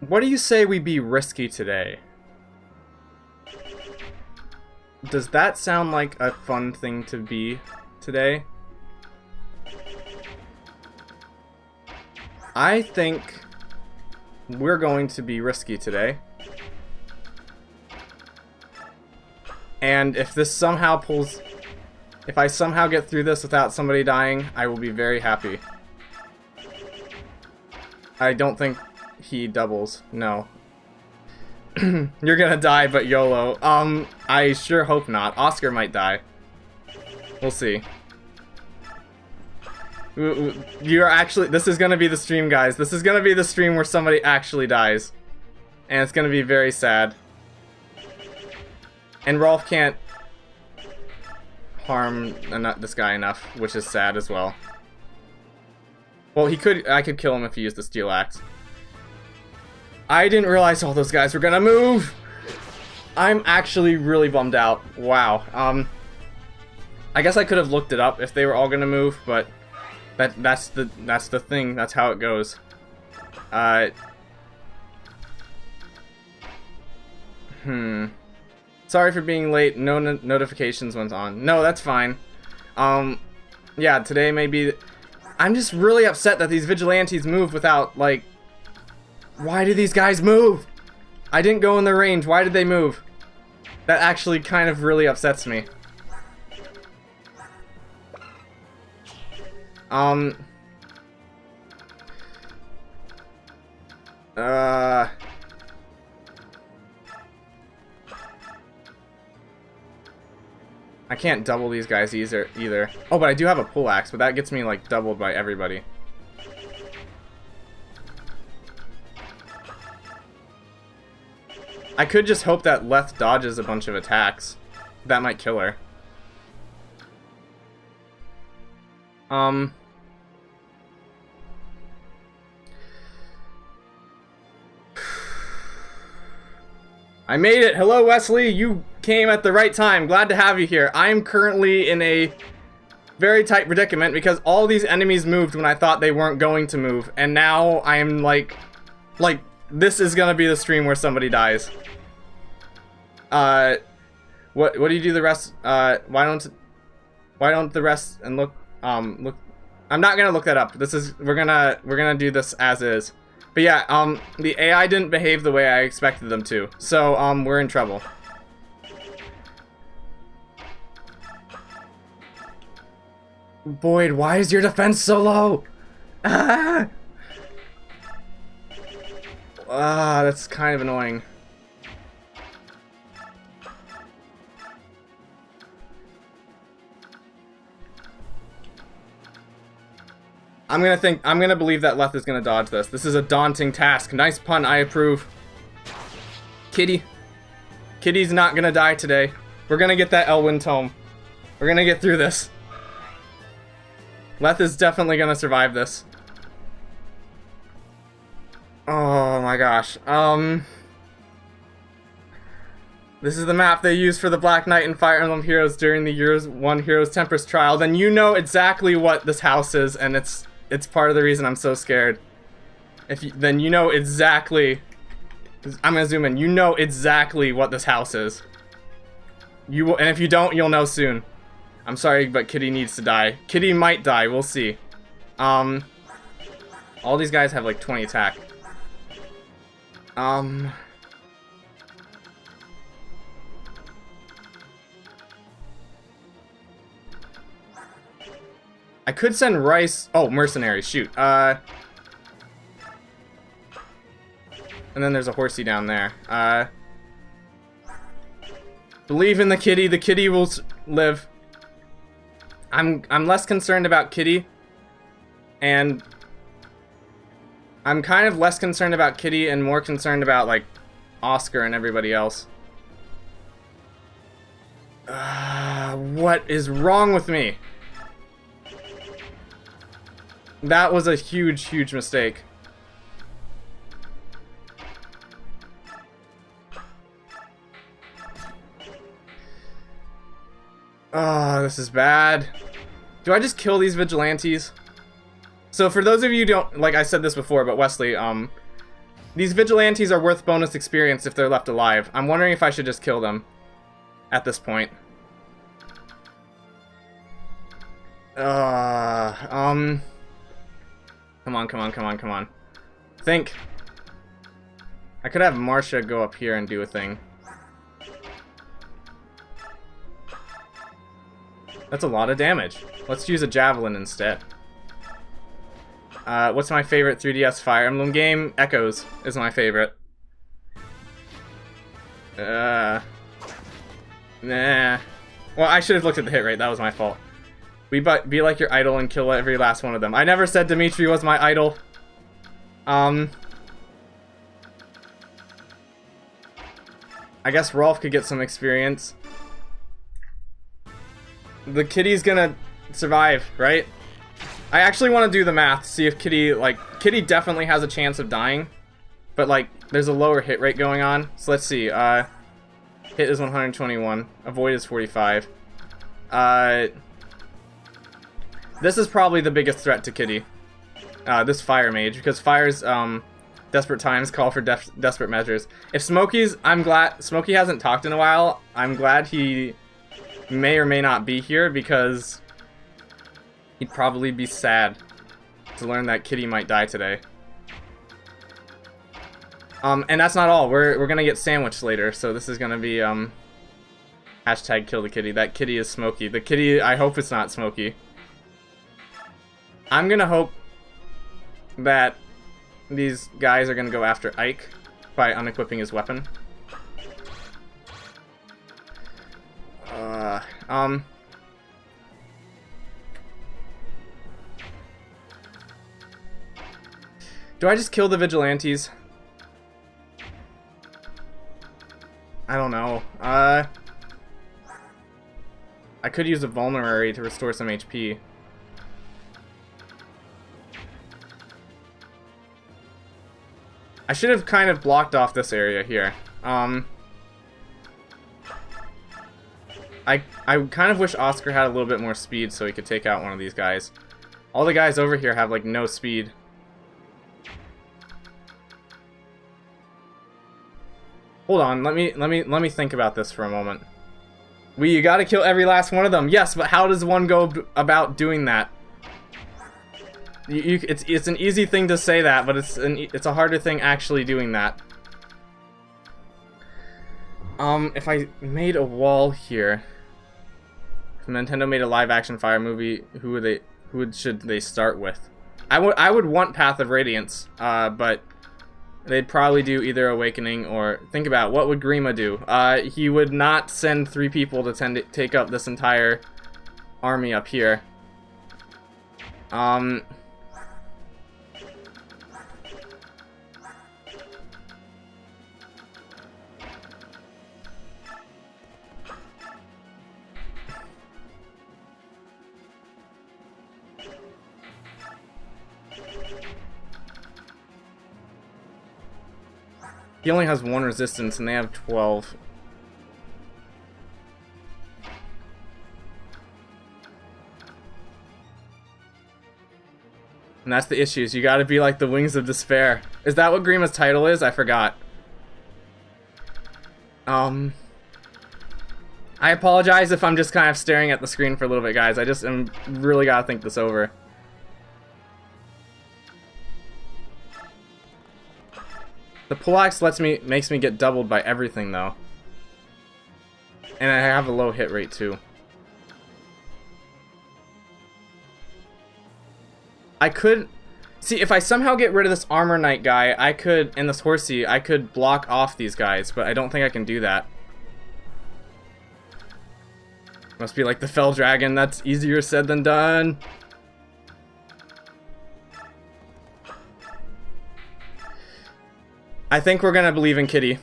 What do you say we be risky today? Does that sound like a fun thing to be today? I think we're going to be risky today. And if this somehow pulls... If I somehow get through this without somebody dying, I will be very happy. I don't think he doubles. No. You're gonna die, but YOLO. I sure hope not. Oscar might die. We'll see. You're actually... This is gonna be the stream, guys. This is gonna be the stream where somebody actually dies. And it's gonna be very sad. And Rolf can't harm this guy enough, which is sad as well. Well, he could... I could kill him if he used the Steel Axe. I didn't realize all those guys were gonna move. I'm actually really bummed out. Wow. I guess I could have looked it up if they were all gonna move, but that's the thing. That's how it goes. Sorry for being late. No notifications went on. No, that's fine. Yeah, today may be... I'm just really upset that these vigilantes move without, like... Why do these guys move? I didn't go in their range. Why did they move? That actually kind of really upsets me. I can't double these guys either. Oh, but I do have a pull axe, but that gets me like doubled by everybody. I could just hope that Leth dodges a bunch of attacks. That might kill her. I made it! Hello, Wesley! You came at the right time. Glad to have you here. I'm currently in a very tight predicament because all these enemies moved when I thought they weren't going to move. And now I'm like, this is gonna be the stream where somebody dies. What do you do the rest? Why don't the rest and look, look, I'm not gonna look that up. We're gonna do this as is. But yeah, the AI didn't behave the way I expected them to. So, we're in trouble. Boyd, why is your defense so low? Ah! That's kind of annoying. I'm gonna believe that Leth is gonna dodge this. This is a daunting task. Nice pun, I approve. Kitty. Kitty's not gonna die today. We're gonna get that Elwyn tome. We're gonna get through this. Leth is definitely gonna survive this. Oh my gosh. This is the map they used for the Black Knight and Fire Emblem Heroes during the Year 1 Heroes Tempest trial. Then you know exactly what this house is, and it's part of the reason I'm so scared. Then you know exactly. I'm gonna zoom in. You know exactly what this house is. You will, and if you don't, you'll know soon. I'm sorry, but Kitty needs to die. Kitty might die. We'll see. All these guys have like 20 attack. I could send Rice. Oh, mercenaries. Shoot. And then there's a horsey down there. Believe in the kitty. The kitty will live. I'm less concerned about Kitty. And I'm kind of less concerned about Kitty and more concerned about, like, Oscar and everybody else. What is wrong with me? That was a huge, huge mistake. Oh, this is bad. Do I just kill these vigilantes? So for those of you who don't, like I said this before, but Wesley, these vigilantes are worth bonus experience if they're left alive. I'm wondering if I should just kill them at this point. Come on, come on, come on, come on. Think. I could have Marcia go up here and do a thing. That's a lot of damage. Let's use a javelin instead. What's my favorite 3DS Fire Emblem game? Echoes is my favorite. Nah. Well, I should have looked at the hit rate. That was my fault. Be like your idol and kill every last one of them. I never said Dimitri was my idol. I guess Rolf could get some experience. The kitty's gonna survive, right? I actually want to do the math, see if Kitty, like, Kitty definitely has a chance of dying. but like there's a lower hit rate going on. So let's see. Hit is 121. Avoid is 45. This is probably the biggest threat to Kitty. This Fire Mage, because Fire's desperate times call for desperate measures. If Smokey's, I'm glad Smokey hasn't talked in a while. I'm glad he may or may not be here, because he'd probably be sad to learn that Kitty might die today. And that's not all. We're gonna get sandwiched later, so this is gonna be hashtag kill the kitty. That kitty is Smokey. The kitty, I hope it's not Smokey. I'm gonna hope that these guys are gonna go after Ike by unequipping his weapon. Do I just kill the vigilantes? I don't know. I could use a vulnerary to restore some HP. I should have kind of blocked off this area here. I kind of wish Oscar had a little bit more speed so he could take out one of these guys. All the guys over here have like no speed. Hold on, let me think about this for a moment. You gotta kill every last one of them. Yes, but how does one go about doing that? It's an easy thing to say that, but it's a harder thing actually doing that. If I made a wall here, if Nintendo made a live-action Fire movie, who should they start with? I would want Path of Radiance, but they'd probably do either Awakening or... Think about it, what would Grima do? He would not send 3 people to take up this entire army up here. He only has 1 resistance and they have 12. And that's the issue, is you gotta be like the Wings of Despair. Is that what Grima's title is? I forgot. I apologize if I'm just kind of staring at the screen for a little bit, guys. I just really gotta think this over. The pull-axe makes me get doubled by everything, though. And I have a low hit rate, too. I could... See, if I somehow get rid of this Armor Knight guy, I could... And this Horsey, I could block off these guys, but I don't think I can do that. Must be like the Fell Dragon, that's easier said than done. I think we're gonna believe in Kitty.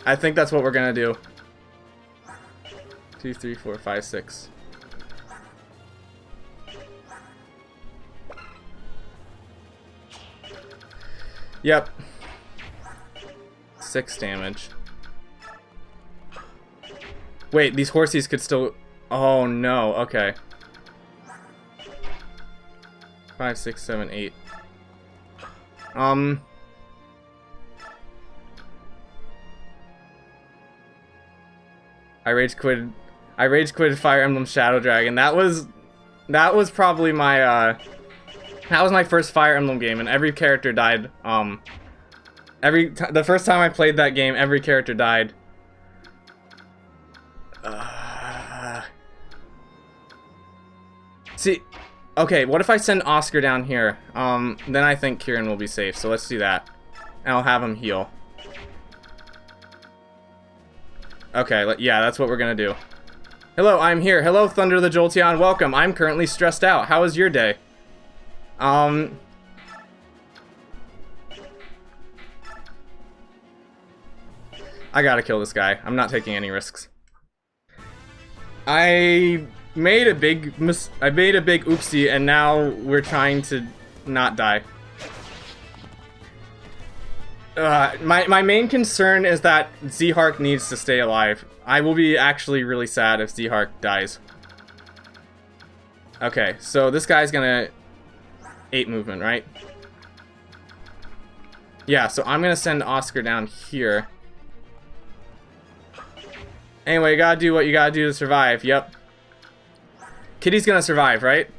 I think that's what we're gonna do. 2, 3, 4, 5, 6. Yep. 6 damage. Wait, these horsies could still... Oh no, okay. 5, 6, 7, 8. I rage quitted Fire Emblem Shadow Dragon. That was probably my that was my first Fire Emblem game, and every character died. The first time I played that game, every character died. See, okay, what if I send Oscar down here? Then I think Kieran will be safe, so let's do that. And I'll have him heal. Okay, yeah, that's what we're gonna do. Hello, I'm here. Hello, Thunder the Jolteon. Welcome. I'm currently stressed out. How was your day? I gotta kill this guy. I'm not taking any risks. I made a big oopsie, and now we're trying to not die. My main concern is that Z-Hark needs to stay alive. I will be actually really sad if Z-Hark dies. Okay, so this guy's gonna 8 movement, right? Yeah, so I'm gonna send Oscar down here. Anyway, you gotta do what you gotta do to survive. Yep. Kitty's gonna survive, right?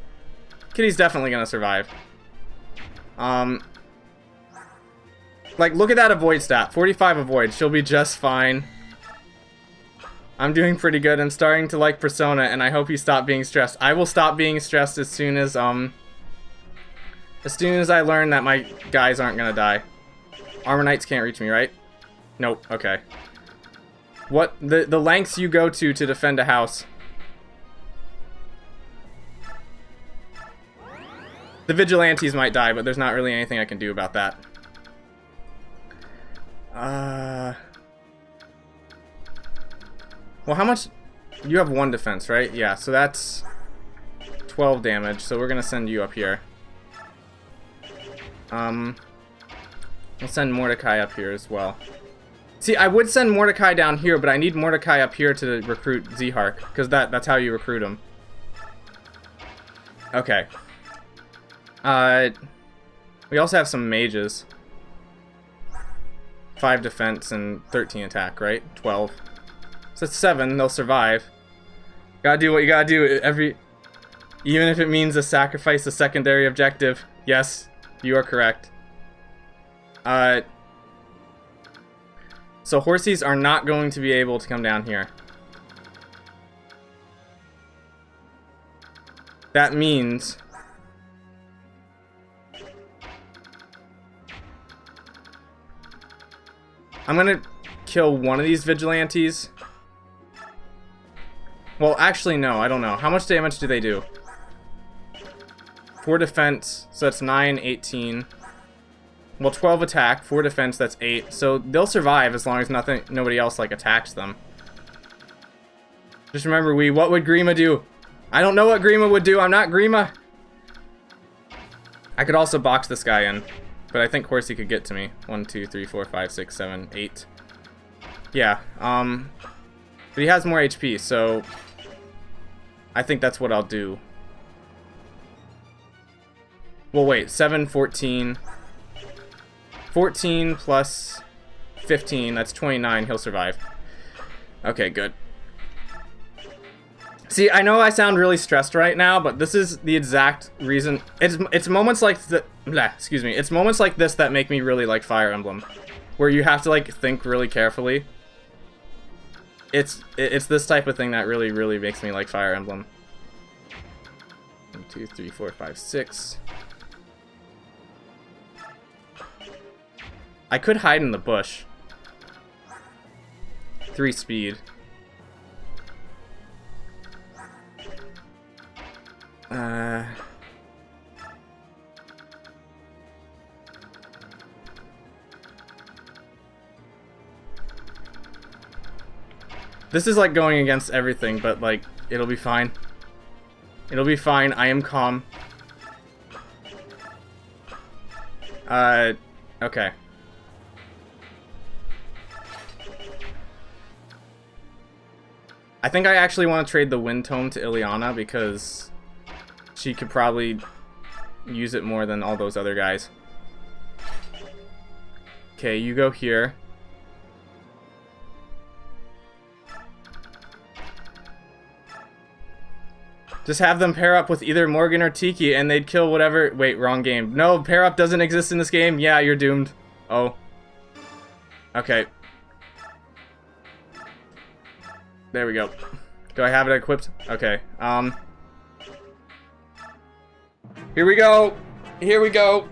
Kitty's definitely gonna survive. Like, look at that avoid stat. 45 avoid. She'll be just fine. I'm doing pretty good. I'm starting to like Persona, and I hope you stop being stressed. I will stop being stressed as soon as I learn that my guys aren't gonna die. Armor Knights can't reach me, right? Nope. Okay. What the lengths you go to defend a house? The Vigilantes might die, but there's not really anything I can do about that. Well, how much? You have 1 defense, right? Yeah, so that's 12 damage, so we're gonna send you up here. We'll send Mordecai up here as well. See, I would send Mordecai down here, but I need Mordecai up here to recruit Z-Hark, because that's how you recruit him. Okay. We also have some mages. 5 defense and 13 attack, right? 12. So that's 7, they'll survive. Gotta do what you gotta do even if it means to sacrifice a secondary objective. Yes, you are correct. So horsies are not going to be able to come down here. That means I'm gonna kill one of these vigilantes. Well, actually, no, I don't know. How much damage do they do? 4 defense, so that's 9, 18. Well, 12 attack, 4 defense, that's 8. So they'll survive as long as nobody else, like, attacks them. Just remember, what would Grima do? I don't know what Grima would do. I'm not Grima. I could also box this guy in, but I think Horsey could get to me. 1, 2, 3, 4, 5, 6, 7, 8. Yeah, but he has more HP, so I think that's what I'll do. Well, wait, 7, 14. 14 plus 15, that's 29, he'll survive. Okay, good. See, I know I sound really stressed right now, but this is the exact reason. It's moments like it's moments like this that make me really like Fire Emblem, where you have to like think really carefully. It's this type of thing that really makes me like Fire Emblem. 1, 2, 3, 4, 5, 6. I could hide in the bush. 3 speed. This is like going against everything, but like, it'll be fine. It'll be fine. I am calm. Okay. I think I actually want to trade the Wind Tome to Ileana because she could probably use it more than all those other guys. Okay, you go here. Just have them pair up with either Morgan or Tiki and they'd kill whatever... Wait, wrong game. No, pair up doesn't exist in this game. Yeah, you're doomed. Oh. Okay. There we go. Do I have it equipped? Okay. Here we go. Here we go.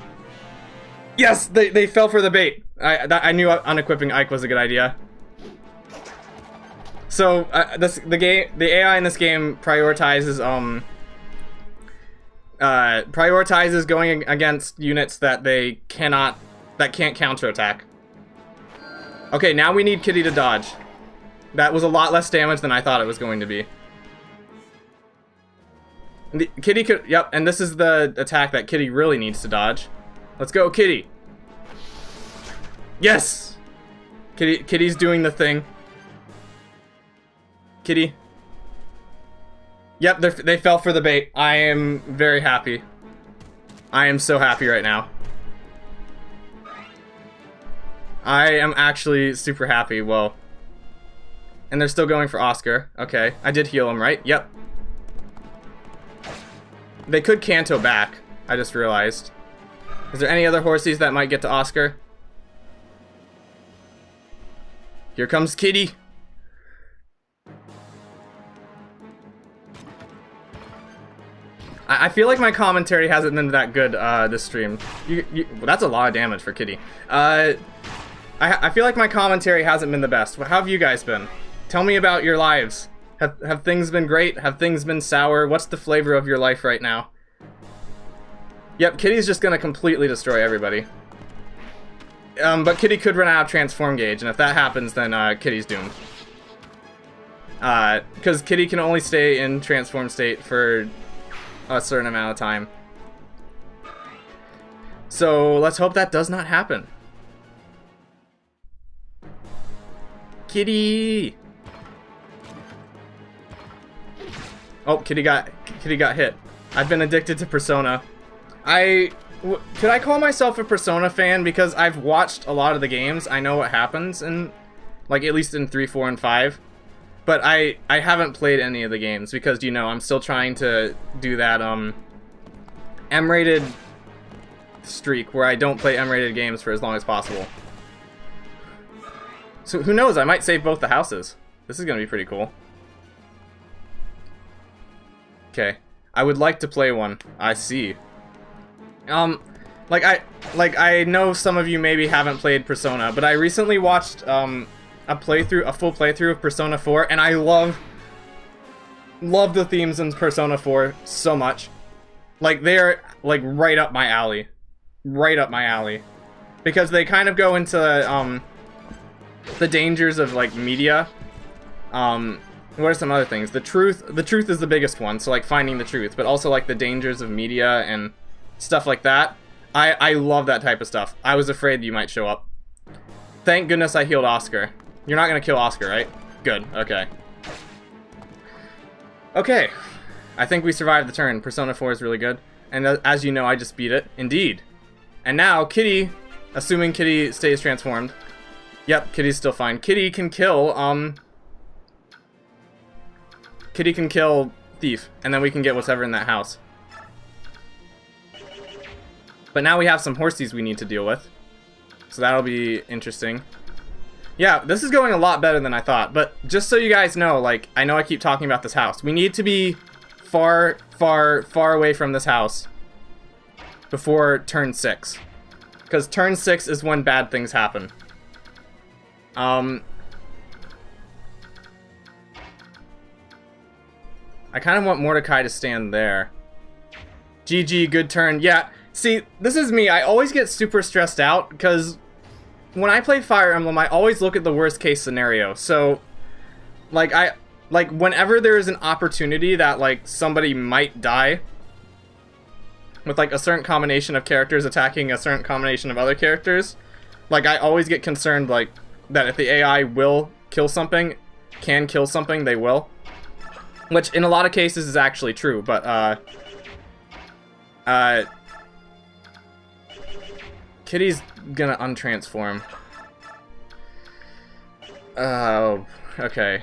Yes, they fell for the bait. I knew unequipping Ike was a good idea. So the AI in this game prioritizes going against units that can't counterattack. Okay, now we need Kitty to dodge. That was a lot less damage than I thought it was going to be. Kitty could, yep, and this is the attack that Kitty really needs to dodge. Let's go, Kitty. Yes! Kitty's doing the thing. Kitty. Yep, they fell for the bait. I am very happy. I am so happy right now. I am actually super happy. Well, and they're still going for Oscar. Okay, I did heal him, right? Yep. They could Canto back, I just realized. Is there any other horsies that might get to Oscar? Here comes Kitty. I feel like my commentary hasn't been that good this stream. Well, that's a lot of damage for Kitty. I feel like my commentary hasn't been the best. How have you guys been? Tell me about your lives. Have things been great? Have things been sour? What's the flavor of your life right now? Yep, Kitty's just gonna completely destroy everybody. But Kitty could run out of transform gauge, and if that happens, then Kitty's doomed. Because Kitty can only stay in transform state for a certain amount of time. So let's hope that does not happen. Kitty! Oh, Kitty got hit. I've been addicted to Persona. Could I call myself a Persona fan? Because I've watched a lot of the games. I know what happens in, like, at least in 3, 4, and 5. But I haven't played any of the games because, you know, I'm still trying to do that, M-rated streak where I don't play M-rated games for as long as possible. So who knows, I might save both the houses. This is gonna be pretty cool. Okay. I would like to play one. I see. I know some of you maybe haven't played Persona, but I recently watched, a full playthrough of Persona 4, and I love the themes in Persona 4 so much. Like, they're, like, right up my alley. Right up my alley. Because they kind of go into, the dangers of, like, media. What are some other things? The truth is the biggest one, so, like, finding the truth, but also, like, the dangers of media and stuff like that. I love that type of stuff. I was afraid you might show up. Thank goodness I healed Oscar. You're not gonna kill Oscar, right? Good, okay. Okay. I think we survived the turn. Persona 4 is really good. And as you know, I just beat it. Indeed. And now, Kitty, assuming Kitty stays transformed. Yep, Kitty's still fine. Kitty can kill, Kitty can kill Thief, and then we can get whatever in that house. But now we have some horsies we need to deal with. So that'll be interesting. Yeah, this is going a lot better than I thought. But just so you guys know, like, I know I keep talking about this house. We need to be far, far, far away from this house before turn 6. Because turn 6 is when bad things happen. I kind of want Mordecai to stand there. GG, good turn. Yeah, see, this is me. I always get super stressed out because when I play Fire Emblem, I always look at the worst case scenario. So, like, whenever there is an opportunity that, like, somebody might die with, like, a certain combination of characters attacking a certain combination of other characters, like, I always get concerned, like, that if the AI will kill something, can kill something, they will. Which, in a lot of cases, is actually true, but, Kitty's gonna untransform. Oh, okay.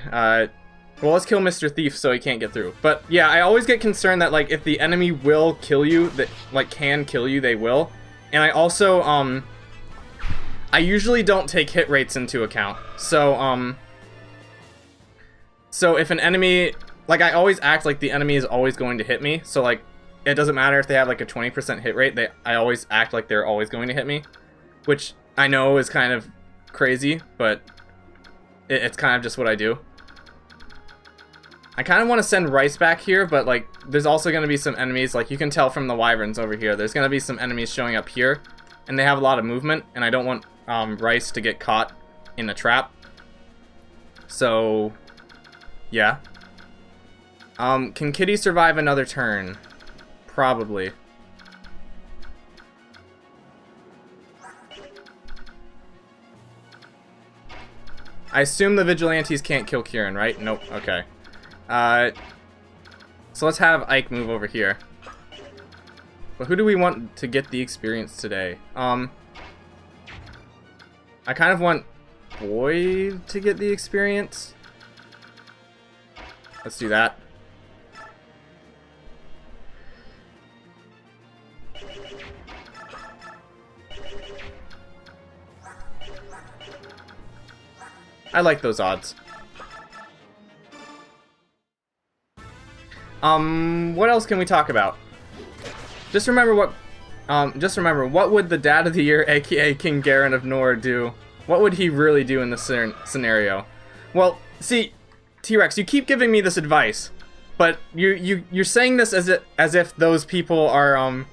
Well, let's kill Mr. Thief so he can't get through. But, yeah, I always get concerned that, like, if the enemy will kill you, that, like, can kill you, they will. And I also, I usually don't take hit rates into account. So, so if an enemy, like, I always act like the enemy is always going to hit me. So, like, it doesn't matter if they have, like, a 20% hit rate. I always act like they're always going to hit me. Which I know is kind of crazy, but it's kind of just what I do. I kind of want to send Rice back here, but, like, there's also going to be some enemies. Like, you can tell from the wyverns over here. There's going to be some enemies showing up here. And they have a lot of movement, and I don't want Rice to get caught in a trap. So, yeah. Can Kitty survive another turn? Probably. I assume the Vigilantes can't kill Kieran, right? Nope, okay. So let's have Ike move over here. But who do we want to get the experience today? I kind of want Boyd to get the experience. Let's do that. I like those odds. What else can we talk about? Just remember what would the Dad of the Year, aka King Garen of Nor, do? What would he really do in this scenario? Well, see, T-Rex, you keep giving me this advice, but you're saying this as if those people are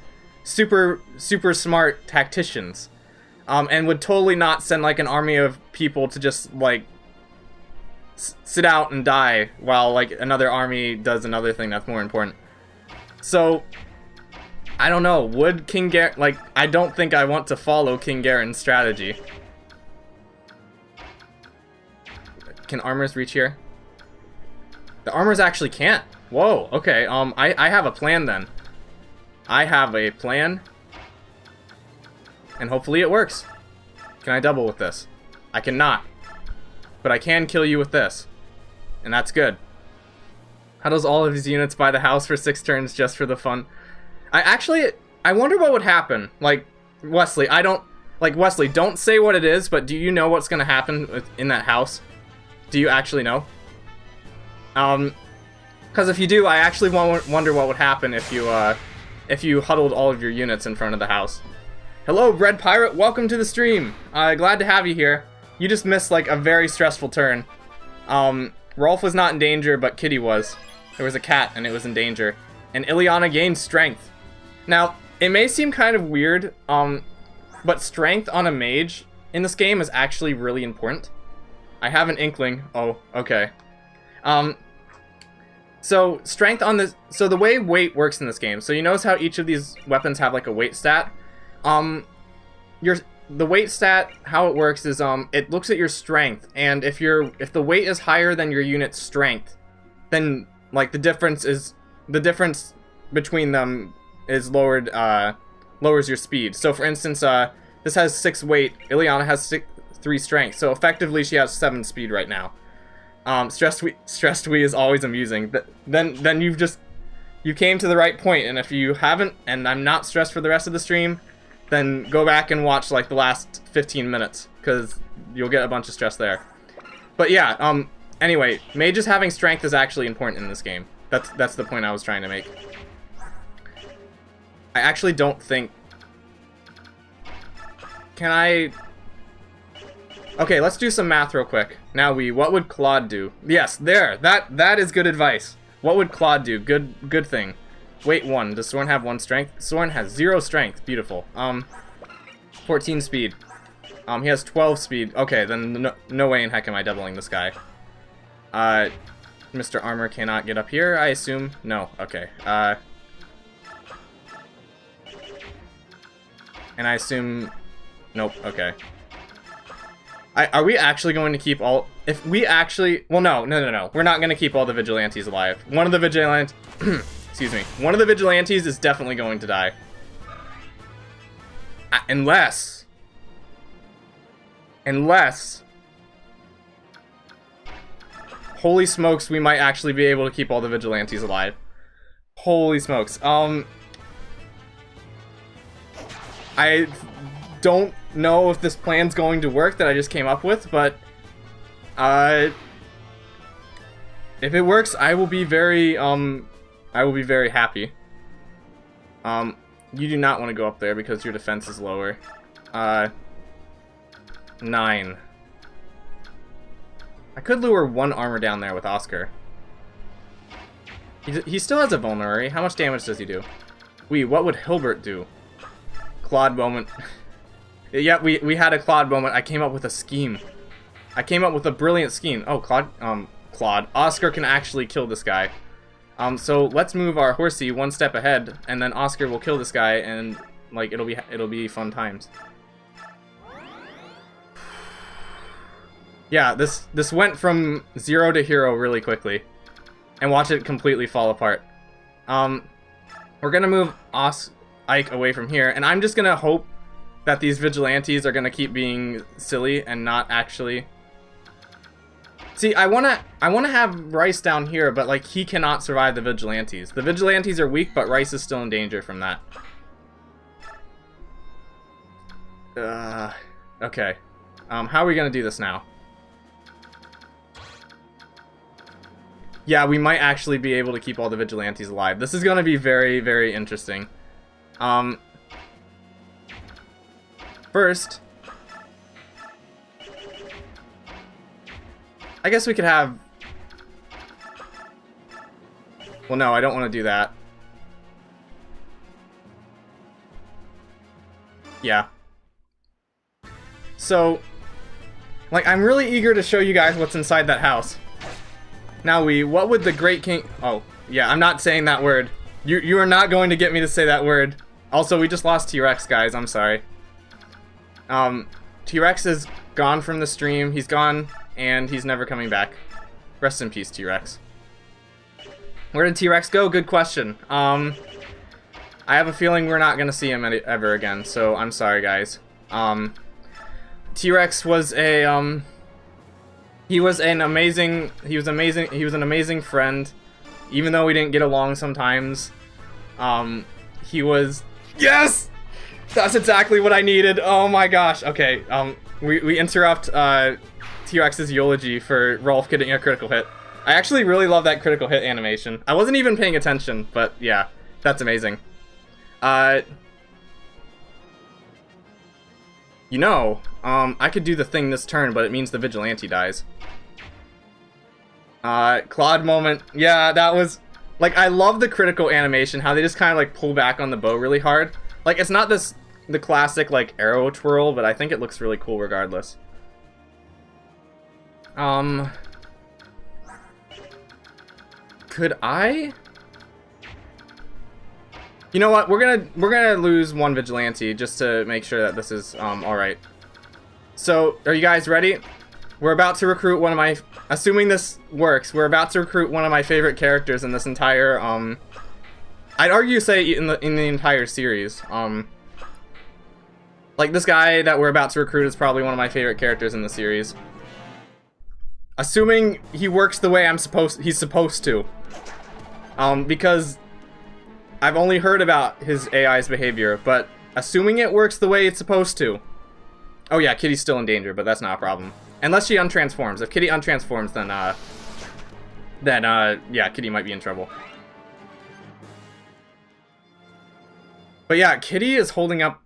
super smart tacticians, and would totally not send like an army of people to just like sit out and die while like another army does another thing that's more important. So I don't know, would King Garen, like, I don't think I want to follow King Garen's strategy. Can armors reach here? The armors actually can't. Whoa, okay, I have a plan then. I have a plan. And hopefully it works. Can I double with this? I cannot. But I can kill you with this. And that's good. How does all of his units buy the house for 6 turns just for the fun? I wonder what would happen. Like, Wesley, Wesley, don't say what it is, but do you know what's gonna happen in that house? Do you actually know? Because if you do, I actually wonder what would happen if you huddled all of your units in front of the house. Hello, Red Pirate, welcome to the stream. Glad to have you here. You just missed, like, a very stressful turn. Rolf was not in danger, but Kitty was. There was a cat, and it was in danger. And Ileana gained strength. Now, it may seem kind of weird, but strength on a mage in this game is actually really important. I have an inkling. Oh, okay. So, strength on this... So, the way weight works in this game, so you notice how each of these weapons have, like, a weight stat? The weight stat, how it works is, it looks at your strength, and if the weight is higher than your unit's strength, then, like, the difference between them is lowered, lowers your speed. So, for instance, this has 6 weight, Ileana has 3 strength, so effectively she has 7 speed right now. Stressed we is always amusing. Then you came to the right point, and if you haven't, and I'm not stressed for the rest of the stream, then go back and watch, like, the last 15 minutes, because you'll get a bunch of stress there. But yeah, anyway, mages having strength is actually important in this game. That's the point I was trying to make. I actually don't think... Can I... Okay, let's do some math real quick. Now what would Claude do? Yes, there! That is good advice. What would Claude do? Good thing. Weight 1. Does Soren have 1 strength? Soren has 0 strength. Beautiful. 14 speed. He has 12 speed. Okay, then no way in heck am I doubling this guy. Mr. Armor cannot get up here, I assume? No. Okay. And I assume... Nope. Okay. Are we actually going to keep all... If we actually... Well, no. We're not going to keep all the Vigilantes alive. One of the Vigilantes... Excuse me. One of the Vigilantes is definitely going to die. Unless... Holy smokes, we might actually be able to keep all the Vigilantes alive. Holy smokes. I don't know if this plan's going to work that I just came up with, but if it works, I will be very happy. You do not want to go up there because your defense is lower. 9. I could lure 1 armor down there with Oscar. He still has a vulnerary. How much damage does he do? What would Hilbert do? Claude moment. Yeah, we had a Claude moment. I came up with a scheme. I came up with a brilliant scheme. Oh, Claude. Oscar can actually kill this guy. So let's move our horsey 1 step ahead, and then Oscar will kill this guy, and like it'll be fun times. Yeah, this went from 0 to hero really quickly. And watch it completely fall apart. We're gonna move Ike away from here, and I'm just gonna hope that these vigilantes are gonna keep being silly and not actually... See, I wanna have Rice down here, but like he cannot survive the vigilantes. The vigilantes are weak, but Rice is still in danger from that. Okay. How are we gonna do this now? Yeah, we might actually be able to keep all the vigilantes alive. This is gonna be very, very interesting. First, I guess we could have... Well, no, I don't want to do that. Yeah. So, like, I'm really eager to show you guys what's inside that house. Now, what would the Great King... Oh, yeah, I'm not saying that word. You are not going to get me to say that word. Also, we just lost T-Rex, guys. I'm sorry. T-Rex is gone from the stream. He's gone, and he's never coming back. Rest in peace, T-Rex. Where did T-Rex go? Good question. I have a feeling we're not going to see him ever again, so I'm sorry, guys. T-Rex was a, he was an amazing friend, even though we didn't get along sometimes. He was... Yes! That's exactly what I needed. Oh my gosh. Okay, we interrupt T-Rex's eulogy for Rolf getting a critical hit. I actually really love that critical hit animation. I wasn't even paying attention, but yeah, that's amazing. You know, I could do the thing this turn, but it means the vigilante dies. Claude moment. Yeah, that was... Like, I love the critical animation, how they just kind of, like, pull back on the bow really hard. Like, it's not the classic, like, arrow twirl, but I think it looks really cool regardless. Could I? You know what? We're gonna lose one vigilante just to make sure that this is, alright. So, are you guys ready? We're about to recruit one of my... Assuming this works, we're about to recruit one of my favorite characters in this entire, I'd argue say in the entire series. Like, this guy that we're about to recruit is probably one of my favorite characters in the series. Assuming he works the way he's supposed to. Because I've only heard about his AI's behavior, but assuming it works the way it's supposed to. Oh yeah, Kitty's still in danger, but that's not a problem. Unless she untransforms. If Kitty untransforms, then yeah, Kitty might be in trouble. But yeah, Kitty is holding up...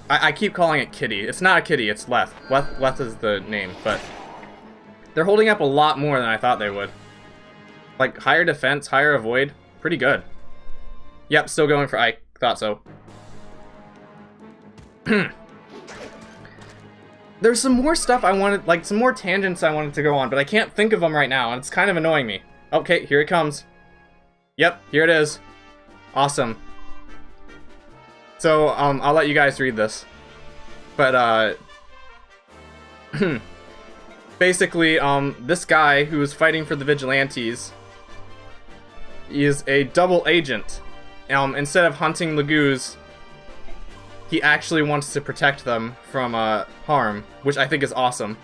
I keep calling it Kitty. It's not a kitty, it's Leth. Leth is the name, but... They're holding up a lot more than I thought they would. Like, higher defense, higher avoid. Pretty good. Yep, still going for Ike. Thought so. There's some more stuff I wanted, like, some more tangents I wanted to go on, but I can't think of them right now, and it's kind of annoying me. Okay, here it comes. Yep, here it is. Awesome. So, I'll let you guys read this. But, basically, this guy who is fighting for the vigilantes is a double agent. Instead of hunting Lagoos, he actually wants to protect them from harm, which I think is awesome.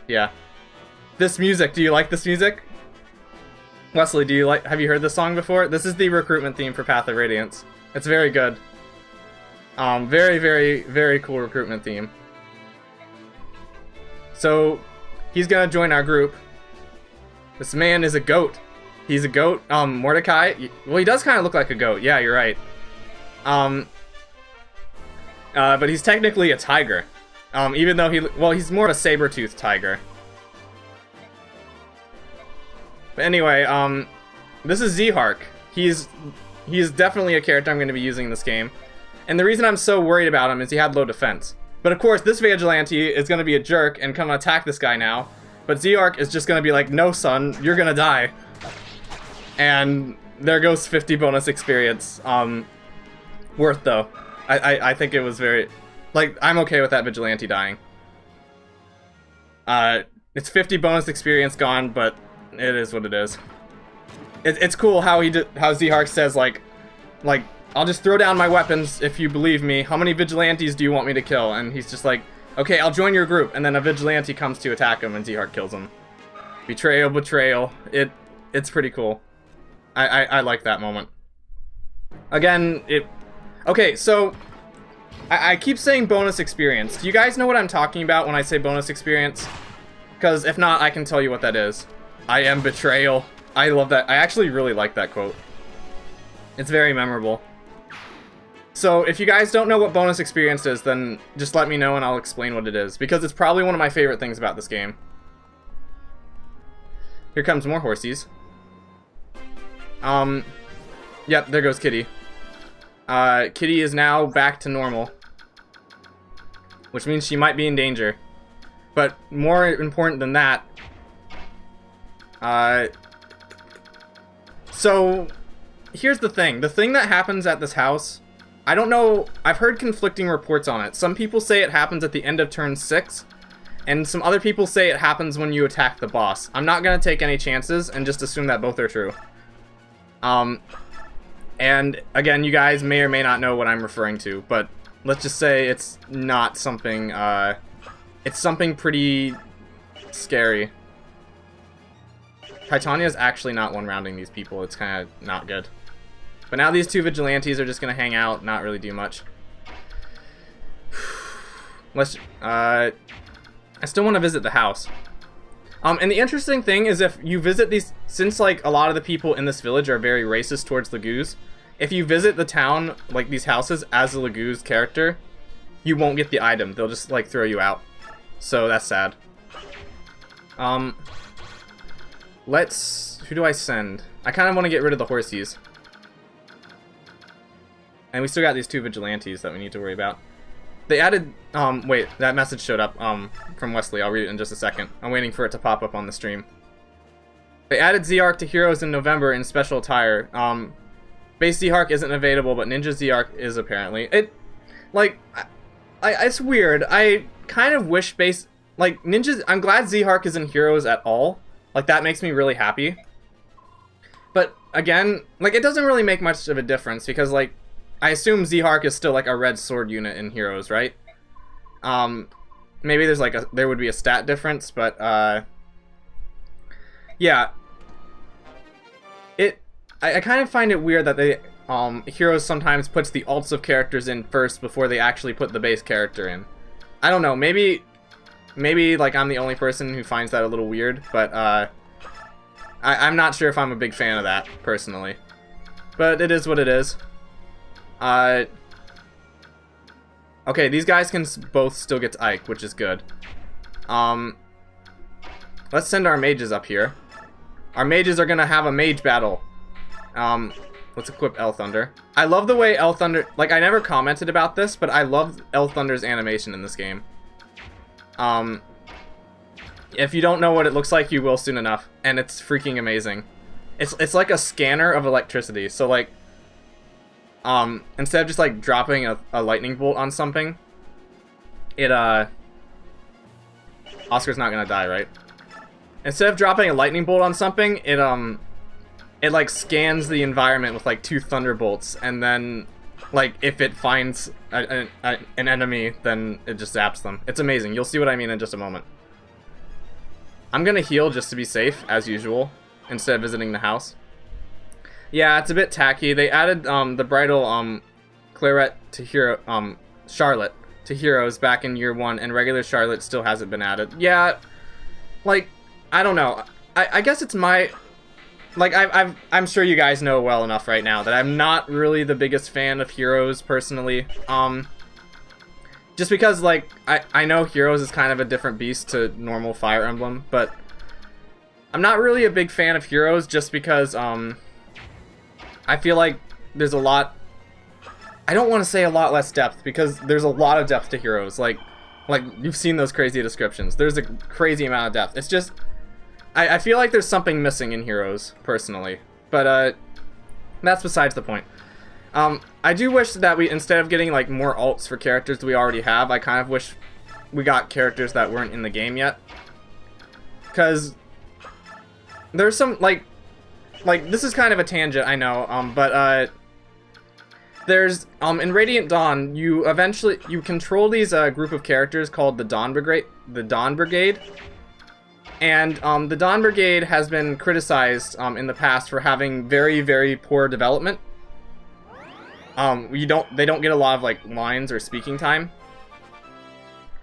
Yeah. This music, do you like this music? Wesley, have you heard this song before? This is the recruitment theme for Path of Radiance. It's very good. Very, very, very cool recruitment theme. So, he's gonna join our group. This man is a goat. He's a goat. Mordecai, well, he does kind of look like a goat. Yeah, you're right. But he's technically a tiger. Even though he's more of a saber-toothed tiger. But anyway, this is Zehark. He's definitely a character I'm going to be using in this game. And the reason I'm so worried about him is he had low defense. But of course, this vigilante is going to be a jerk and come attack this guy now. But Zehark is just going to be like, no son, you're going to die. And there goes 50 bonus experience. Worth though. I think it was very... Like, I'm okay with that Vigilante dying. It's 50 bonus experience gone, but it is what it is. It's cool how how Z-Hark says, like, I'll just throw down my weapons if you believe me. How many Vigilantes do you want me to kill? And he's just like, okay, I'll join your group. And then a Vigilante comes to attack him, and Z-Hark kills him. Betrayal, betrayal. It's pretty cool. I like that moment. Again, okay, so I keep saying bonus experience. Do you guys know what I'm talking about when I say bonus experience? Because if not, I can tell you what that is. I am betrayal. I love that. I actually really like that quote. It's very memorable. So if you guys don't know what bonus experience is, then just let me know and I'll explain what it is. Because it's probably one of my favorite things about this game. Here comes more horsies. Yep, there goes Kitty. Kitty is now back to normal. Which means she might be in danger. But more important than that, so here's the thing. The thing that happens at this house, I don't know, I've heard conflicting reports on it. Some people say it happens at the end of turn 6, and some other people say it happens when you attack the boss. I'm not gonna take any chances and just assume that both are true. And again, you guys may or may not know what I'm referring to, but let's just say it's not something, it's something pretty scary. Titania's actually not one-rounding these people. It's kind of not good. But now these two Vigilantes are just going to hang out, not really do much. Let's, I still want to visit the house. And the interesting thing is if you visit these, since like a lot of the people in this village are very racist towards Lagoos, if you visit the town, like these houses, as a Lagoos character, you won't get the item. They'll just like throw you out. So that's sad. Who do I send? I kind of want to get rid of the horsies. And we still got these two Vigilantes that we need to worry about. They added, wait, that message showed up, from Wesley. I'll read it in just a second. I'm waiting for it to pop up on the stream. They added Z-Arc to Heroes in November in special attire. Base Z-Arc isn't available, but Ninja Z-Arc is apparently. It's weird. I kind of wish Ninjas, I'm glad Z-Arc is in Heroes at all. Like, that makes me really happy. But, again, like, it doesn't really make much of a difference, because, like, I assume Z-Arc is still, like, a red sword unit in Heroes, right? Maybe there's, like, there would be a stat difference, but, yeah. I kind of find it weird that they, Heroes sometimes puts the alts of characters in first before they actually put the base character in. I don't know, maybe, like, I'm the only person who finds that a little weird, but, I'm not sure if I'm a big fan of that, personally. But it is what it is. Okay, these guys can both still get to Ike, which is good. Let's send our mages up here. Our mages are gonna have a mage battle. Let's equip El Thunder. I love the way El Thunder, like, I never commented about this, but I love El Thunder's animation in this game. If you don't know what it looks like, you will soon enough, and it's freaking amazing. It's like a scanner of electricity, so, like, instead of just, like, dropping a lightning bolt on something, Oscar's not gonna die, right? Instead of dropping a lightning bolt on something, it like scans the environment with like 2 thunderbolts, and then like if it finds an enemy, then it just zaps them. It's amazing. You'll see what I mean in just a moment. I'm gonna heal just to be safe, as usual, instead of visiting the house. Yeah, it's a bit tacky. They added the bridal Claret to Charlotte to Heroes back in year 1, and regular Charlotte still hasn't been added. Yeah, like, I don't know. I guess it's my, like, I'm sure you guys know well enough right now that I'm not really the biggest fan of Heroes, personally. Just because, like, I know Heroes is kind of a different beast to normal Fire Emblem, but I'm not really a big fan of Heroes just because, I feel like there's a lot, I don't want to say a lot less depth, because there's a lot of depth to Heroes. Like you've seen those crazy descriptions. There's a crazy amount of depth. It's just, I feel like there's something missing in Heroes, personally. But, that's besides the point. I do wish that we, instead of getting, like, more alts for characters we already have, I kind of wish we got characters that weren't in the game yet. Because there's some, like, this is kind of a tangent, I know, but, there's, in Radiant Dawn, you control these, group of characters called the Dawn Brigade, and, the Dawn Brigade has been criticized, in the past for having very, very poor development. They don't get a lot of, like, lines or speaking time.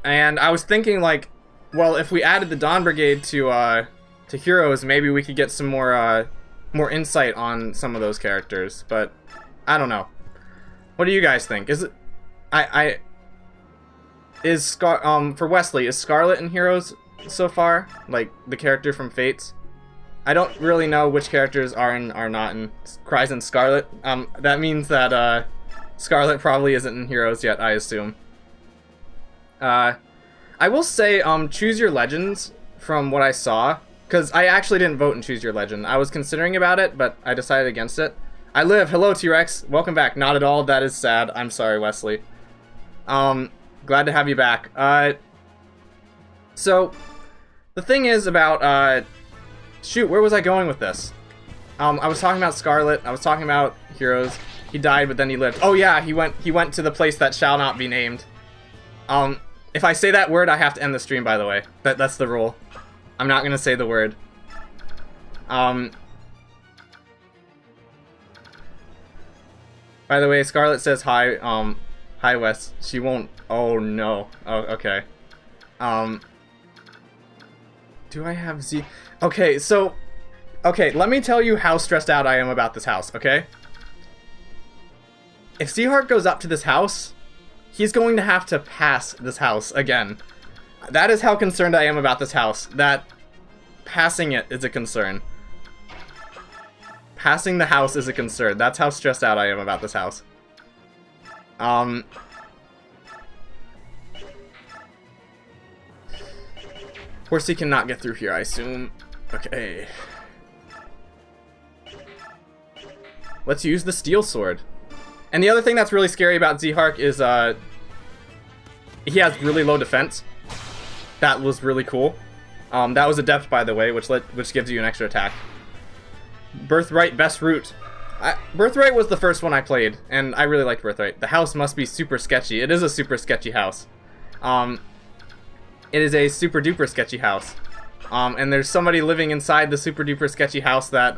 And I was thinking, like, well, if we added the Dawn Brigade to Heroes, maybe we could get some more insight on some of those characters, but I don't know. What do you guys think? Is it... for Wesley, is Scarlet in Heroes so far? Like, the character from Fates? I don't really know which characters are and are not in Cries and Scarlet. That means that, Scarlet probably isn't in Heroes yet, I assume. I will say, Choose Your Legends, from what I saw, because I actually didn't vote in Choose Your Legend. I was considering about it, but I decided against it. I live! Hello, T-Rex! Welcome back. Not at all, that is sad. I'm sorry, Wesley. Glad to have you back. So, the thing is about, shoot, where was I going with this? I was talking about Scarlet, I was talking about Heroes. He died, but then he lived. Oh yeah, he went to the place that shall not be named. If I say that word, I have to end the stream, by the way. That's the rule. I'm not gonna say the word. By the way, Scarlet says hi, hi Wes. She won't, oh no. Oh, okay. Do I have Z? Okay, so, okay, let me tell you how stressed out I am about this house, okay? If Seaheart goes up to this house, he's going to have to pass this house again. That is how concerned I am about this house. That passing it is a concern. Passing the house is a concern. That's how stressed out I am about this house. Horsey cannot get through here, I assume. Okay. Let's use the steel sword. And the other thing that's really scary about Zehark is, he has really low defense. That was really cool. That was Adept, by the way, which gives you an extra attack. Birthright, best route. Birthright was the first one I played, and I really liked Birthright. The house must be super sketchy. It is a super sketchy house. It is a super duper sketchy house. And there's somebody living inside the super duper sketchy house that,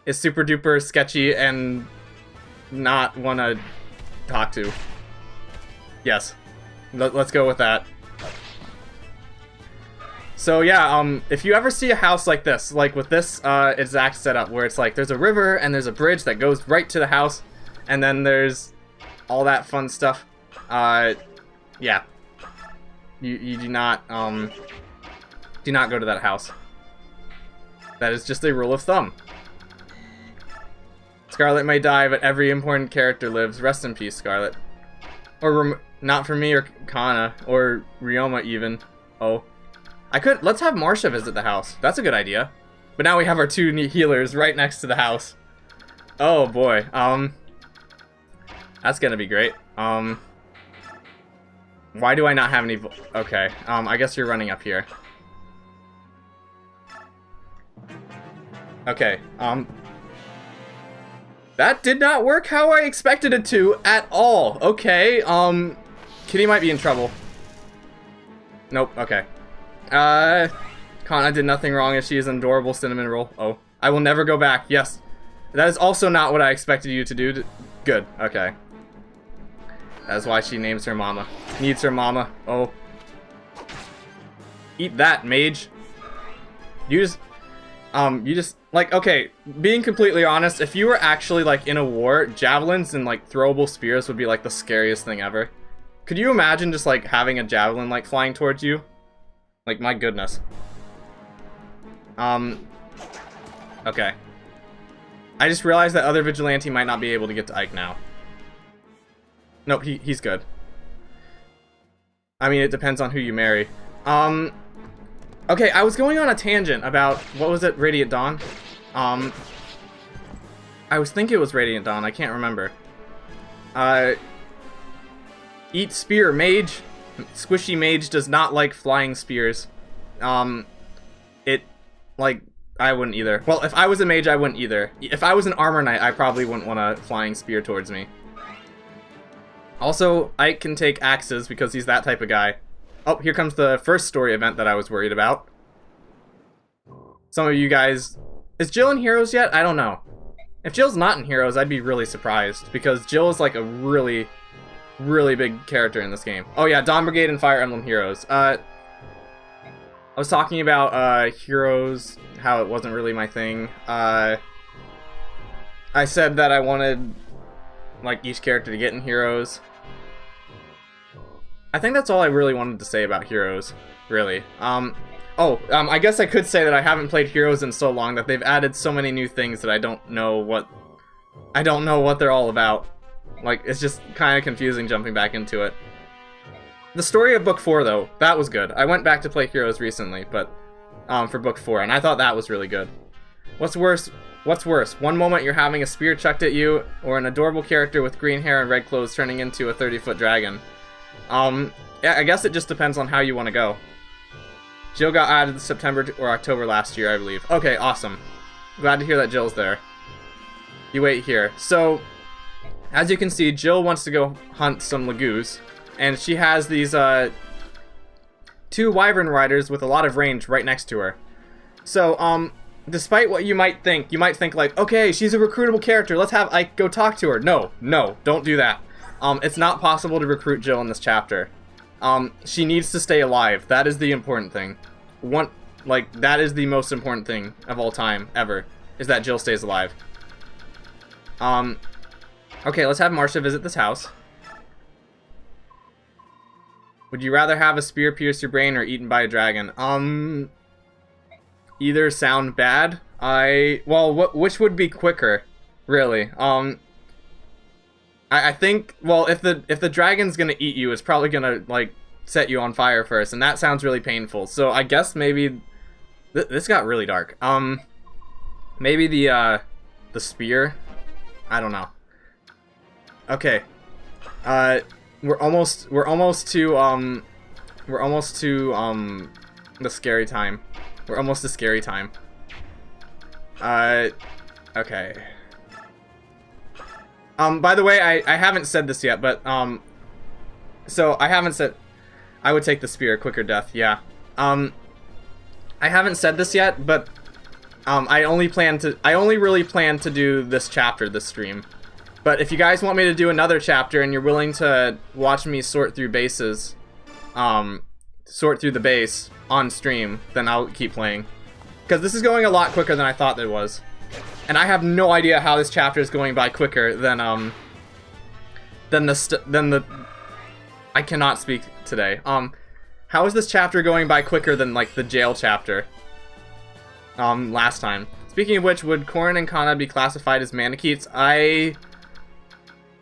is super duper sketchy and not wanna talk to. Yes. Let's go with that. So yeah, if you ever see a house like this, like with this exact setup, where it's like there's a river and there's a bridge that goes right to the house, and then there's all that fun stuff, yeah. You do not go to that house. That is just a rule of thumb. Scarlet may die, but every important character lives. Rest in peace, Scarlet. Or not for me or Kana or Ryoma even. Oh. Let's have Marcia visit the house. That's a good idea. But now we have our two healers right next to the house. Oh boy. That's gonna be great. Why do I not have any okay. I guess you're running up here. Okay. That did not work how I expected it to at all. Okay. Kitty might be in trouble. Nope. Okay. Kana did nothing wrong as she is an adorable cinnamon roll. Oh. I will never go back. Yes. That is also not what I expected you to do. Good. Okay. That's why she names her mama. Needs her mama. Oh. Eat that, mage. You just, like, okay, being completely honest, if you were actually, like, in a war, javelins and, like, throwable spears would be, like, the scariest thing ever. Could you imagine just, like, having a javelin, like, flying towards you? Like, my goodness. Okay. I just realized that other vigilante might not be able to get to Ike now. Nope, he's good. I mean, it depends on who you marry. Okay, I was going on a tangent about, what was it, Radiant Dawn? I I was thinking it was Radiant Dawn. I can't remember. Eat spear, mage. Squishy mage does not like flying spears. I wouldn't either. Well, if I was a mage, I wouldn't either. If I was an armor knight, I probably wouldn't want a flying spear towards me. Also, Ike can take axes because he's that type of guy. Oh, here comes the first story event that I was worried about. Some of you guys... Is Jill in Heroes yet? I don't know. If Jill's not in Heroes, I'd be really surprised, because Jill is like a really, really big character in this game. Oh yeah, Dawn Brigade and Fire Emblem Heroes. I was talking about Heroes, how it wasn't really my thing. I said that I wanted like each character to get in Heroes. I think that's all I really wanted to say about Heroes, really. I guess I could say that I haven't played Heroes in so long that they've added so many new things that I don't know what they're all about. Like, it's just kind of confusing jumping back into it. The story of Book 4, though, that was good. I went back to play Heroes recently, but for Book 4, and I thought that was really good. What's worse? One moment you're having a spear chucked at you, or an adorable character with green hair and red clothes turning into a 30-foot dragon. Yeah, I guess it just depends on how you want to go. Jill got added September or October last year, I believe. Okay, awesome. Glad to hear that Jill's there. You wait here. So, as you can see, Jill wants to go hunt some lagoos, and she has these two wyvern riders with a lot of range right next to her. So, despite what you might think like, okay, she's a recruitable character, let's have Ike go talk to her. No, don't do that. It's not possible to recruit Jill in this chapter. She needs to stay alive. That is the important thing. That is the most important thing of all time, ever, is that Jill stays alive. Okay, let's have Marcia visit this house. Would you rather have a spear pierce your brain or eaten by a dragon? Either sound bad. Which would be quicker, really? I think, well, if the dragon's gonna eat you, it's probably gonna, like, set you on fire first, and that sounds really painful. So I guess maybe... this got really dark. Maybe the spear? I don't know. Okay. We're almost to the scary time. We're almost to scary time. Okay. By the way, I haven't said this yet, but, so I haven't said, I would take the spear, quicker death, yeah. I haven't said this yet, but, I only really plan to do this chapter, this stream. But if you guys want me to do another chapter and you're willing to watch me sort through bases, sort through the base on stream, then I'll keep playing. Because this is going a lot quicker than I thought it was. And I have no idea how this chapter is going by quicker than the I cannot speak today. How is this chapter going by quicker than, like, the jail chapter? Last time. Speaking of which, would Corrin and Kana be classified as Manicheets?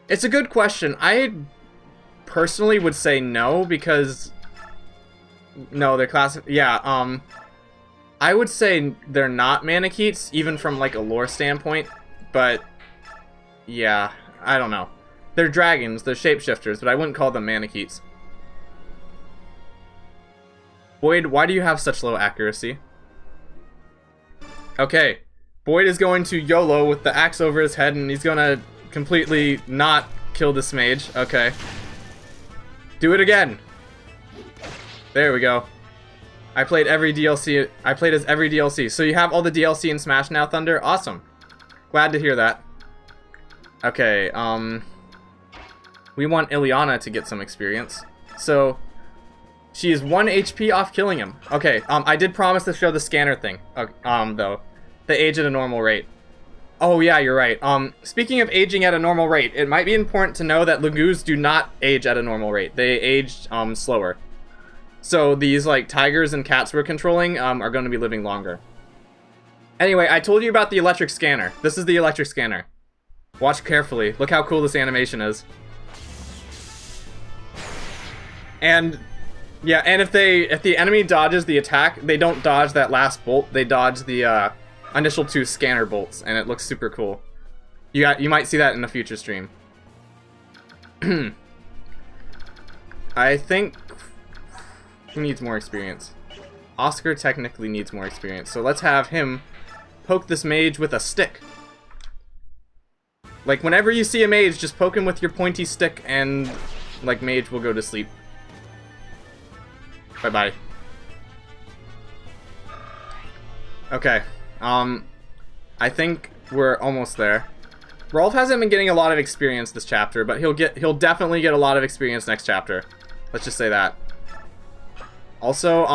It's a good question. I personally would say no, because... No, they're yeah, I would say they're not Manicheets, even from, like, a lore standpoint, but, yeah, I don't know. They're dragons, they're shapeshifters, but I wouldn't call them Manicheets. Boyd, why do you have such low accuracy? Okay, Boyd is going to YOLO with the axe over his head, and he's gonna completely not kill this mage. Okay. Do it again! There we go. I played every DLC. I played as every DLC. So you have all the DLC in Smash now, Thunder? Awesome. Glad to hear that. Okay, we want Ileana to get some experience. So, she is 1 HP off killing him. Okay, I did promise to show the scanner thing, though. They age at a normal rate. Oh yeah, you're right. Speaking of aging at a normal rate, it might be important to know that lagoos do not age at a normal rate. They age, slower. So these, like, tigers and cats we're controlling are going to be living longer. Anyway, I told you about the electric scanner. This is the electric scanner. Watch carefully. Look how cool this animation is. And, yeah, and if the enemy dodges the attack, they don't dodge that last bolt. They dodge the initial 2 scanner bolts, and it looks super cool. You might see that in a future stream. I think he needs more experience. Oscar technically needs more experience, so let's have him poke this mage with a stick. Like, whenever you see a mage, just poke him with your pointy stick and, like, mage will go to sleep. Bye-bye. Okay, I think we're almost there. Rolf hasn't been getting a lot of experience this chapter, but he'll definitely get a lot of experience next chapter. Let's just say that. Also,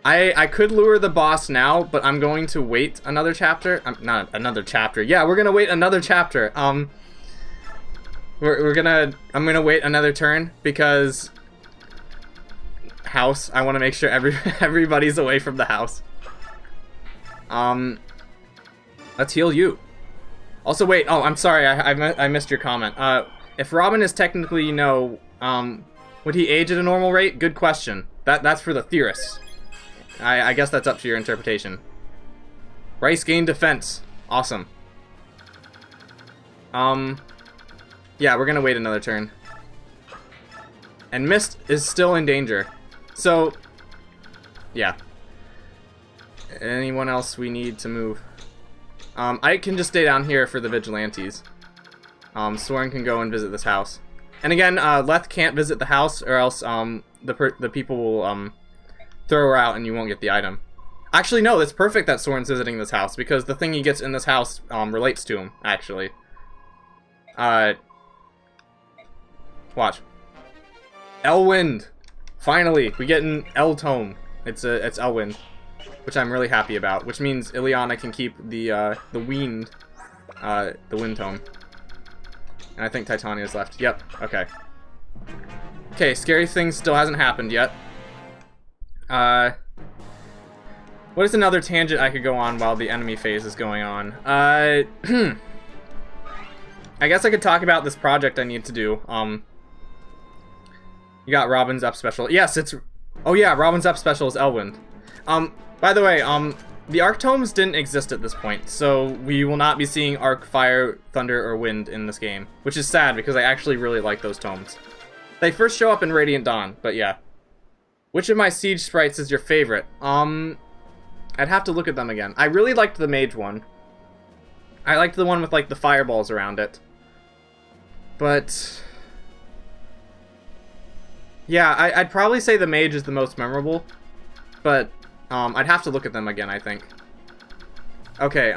I could lure the boss now, but I'm going to wait another chapter. Not another chapter. Yeah, we're gonna wait another chapter. I'm gonna wait another turn because house. I want to make sure everybody's away from the house. Let's heal you. Also, wait. Oh, I'm sorry. I missed your comment. If Robin is technically, you know, would he age at a normal rate? Good question. That's for the theorists. I guess that's up to your interpretation. Rice gained defense. Awesome. Yeah, we're gonna wait another turn. And Mist is still in danger. So, yeah. Anyone else we need to move? I can just stay down here for the vigilantes. Soren can go and visit this house. And again, Leth can't visit the house, or else the people will throw her out and you won't get the item. Actually, no, it's perfect that Soren's visiting this house, because the thing he gets in this house relates to him, actually. Watch. Elwind! Finally, we get an El Tome. It's Elwind, which I'm really happy about, which means Ileana can keep the Wind Tome. And I think Titania's left. Yep, okay. Okay, scary thing still hasn't happened yet. What is another tangent I could go on while the enemy phase is going on? I guess I could talk about this project I need to do. You got Robin's up special. Yes, it's... Oh yeah, Robin's up special is Elwind. By the way, the Arc Tomes didn't exist at this point, so we will not be seeing Arc, Fire, Thunder, or Wind in this game. Which is sad, because I actually really like those tomes. They first show up in Radiant Dawn, but yeah. Which of my Siege sprites is your favorite? I'd have to look at them again. I really liked the Mage one. I liked the one with, like, the fireballs around it. But... yeah, I'd probably say the Mage is the most memorable. But, I'd have to look at them again, I think. Okay,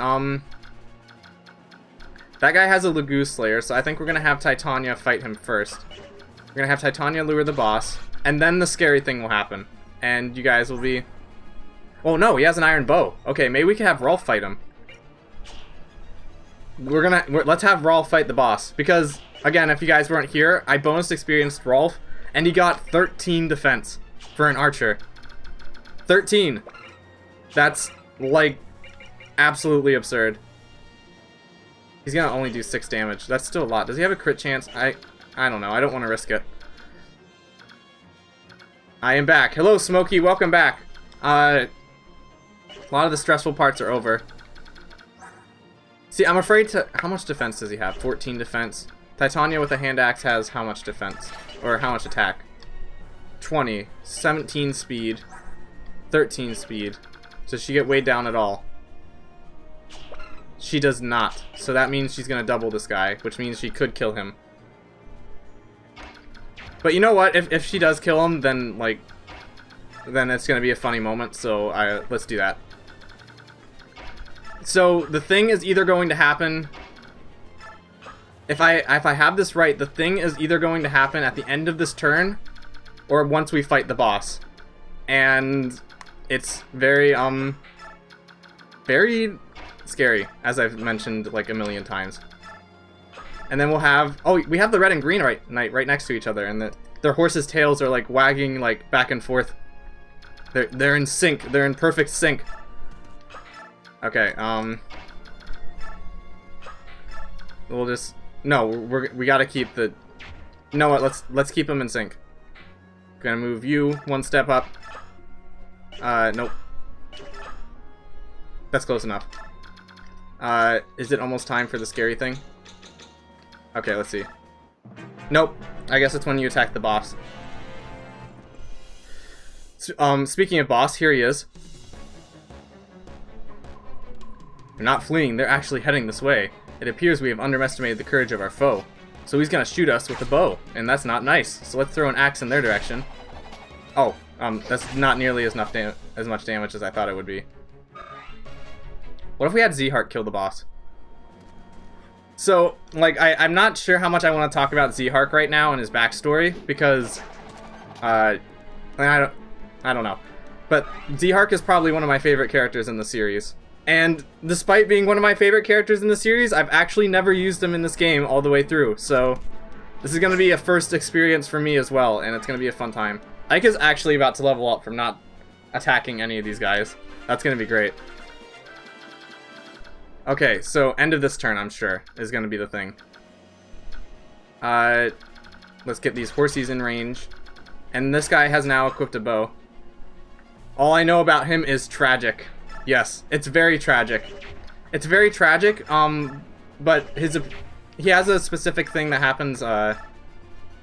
that guy has a Lagoo Slayer, so I think we're gonna have Titania fight him first. We're gonna have Titania lure the boss, and then the scary thing will happen. And you guys will be... oh no, he has an iron bow. Okay, maybe we can have Rolf fight him. Let's have Rolf fight the boss. Because, again, if you guys weren't here, I bonus experienced Rolf, and he got 13 defense for an archer. 13. That's, like, absolutely absurd. He's gonna only do 6 damage. That's still a lot. Does he have a crit chance? I don't know. I don't want to risk it. I am back. Hello, Smokey. Welcome back. A lot of the stressful parts are over. See, I'm afraid to... how much defense does he have? 14 defense. Titania with a hand axe has how much defense? Or how much attack? 20. 17 speed. 13 speed. Does she get weighed down at all? She does not. So that means she's going to double this guy, which means she could kill him. But you know what? If she does kill him, then, like... then it's going to be a funny moment, so let's do that. So, the thing is either going to happen... If I have this right, the thing is either going to happen at the end of this turn, or once we fight the boss. And it's very, very scary, as I've mentioned like a million times. And then we'll have... oh, we have the red and green knight right next to each other, and their horses' tails are like wagging like back and forth. They're in sync. They're in perfect sync. Okay, we'll just... no, we gotta keep the... you know what, let's keep them in sync. Gonna move you one step up. Nope. That's close enough. Is it almost time for the scary thing? Okay, let's see. Nope. I guess it's when you attack the boss. Speaking of boss, here he is. They're not fleeing, they're actually heading this way. It appears we have underestimated the courage of our foe. So he's gonna shoot us with a bow, and that's not nice. So let's throw an axe in their direction. Oh, that's not nearly as much damage as I thought it would be. What if we had Z-Heart kill the boss? So, like, I'm not sure how much I want to talk about Z-Heart right now and his backstory, because, I don't know. But Z-Heart is probably one of my favorite characters in the series. And despite being one of my favorite characters in the series, I've actually never used him in this game all the way through, so this is going to be a first experience for me as well, and it's going to be a fun time. Ike is actually about to level up from not attacking any of these guys. That's going to be great. Okay, so end of this turn, I'm sure, is going to be the thing. Let's get these horsies in range. And this guy has now equipped a bow. All I know about him is tragic. Yes, it's very tragic. It's very tragic, but he has a specific thing that happens, well,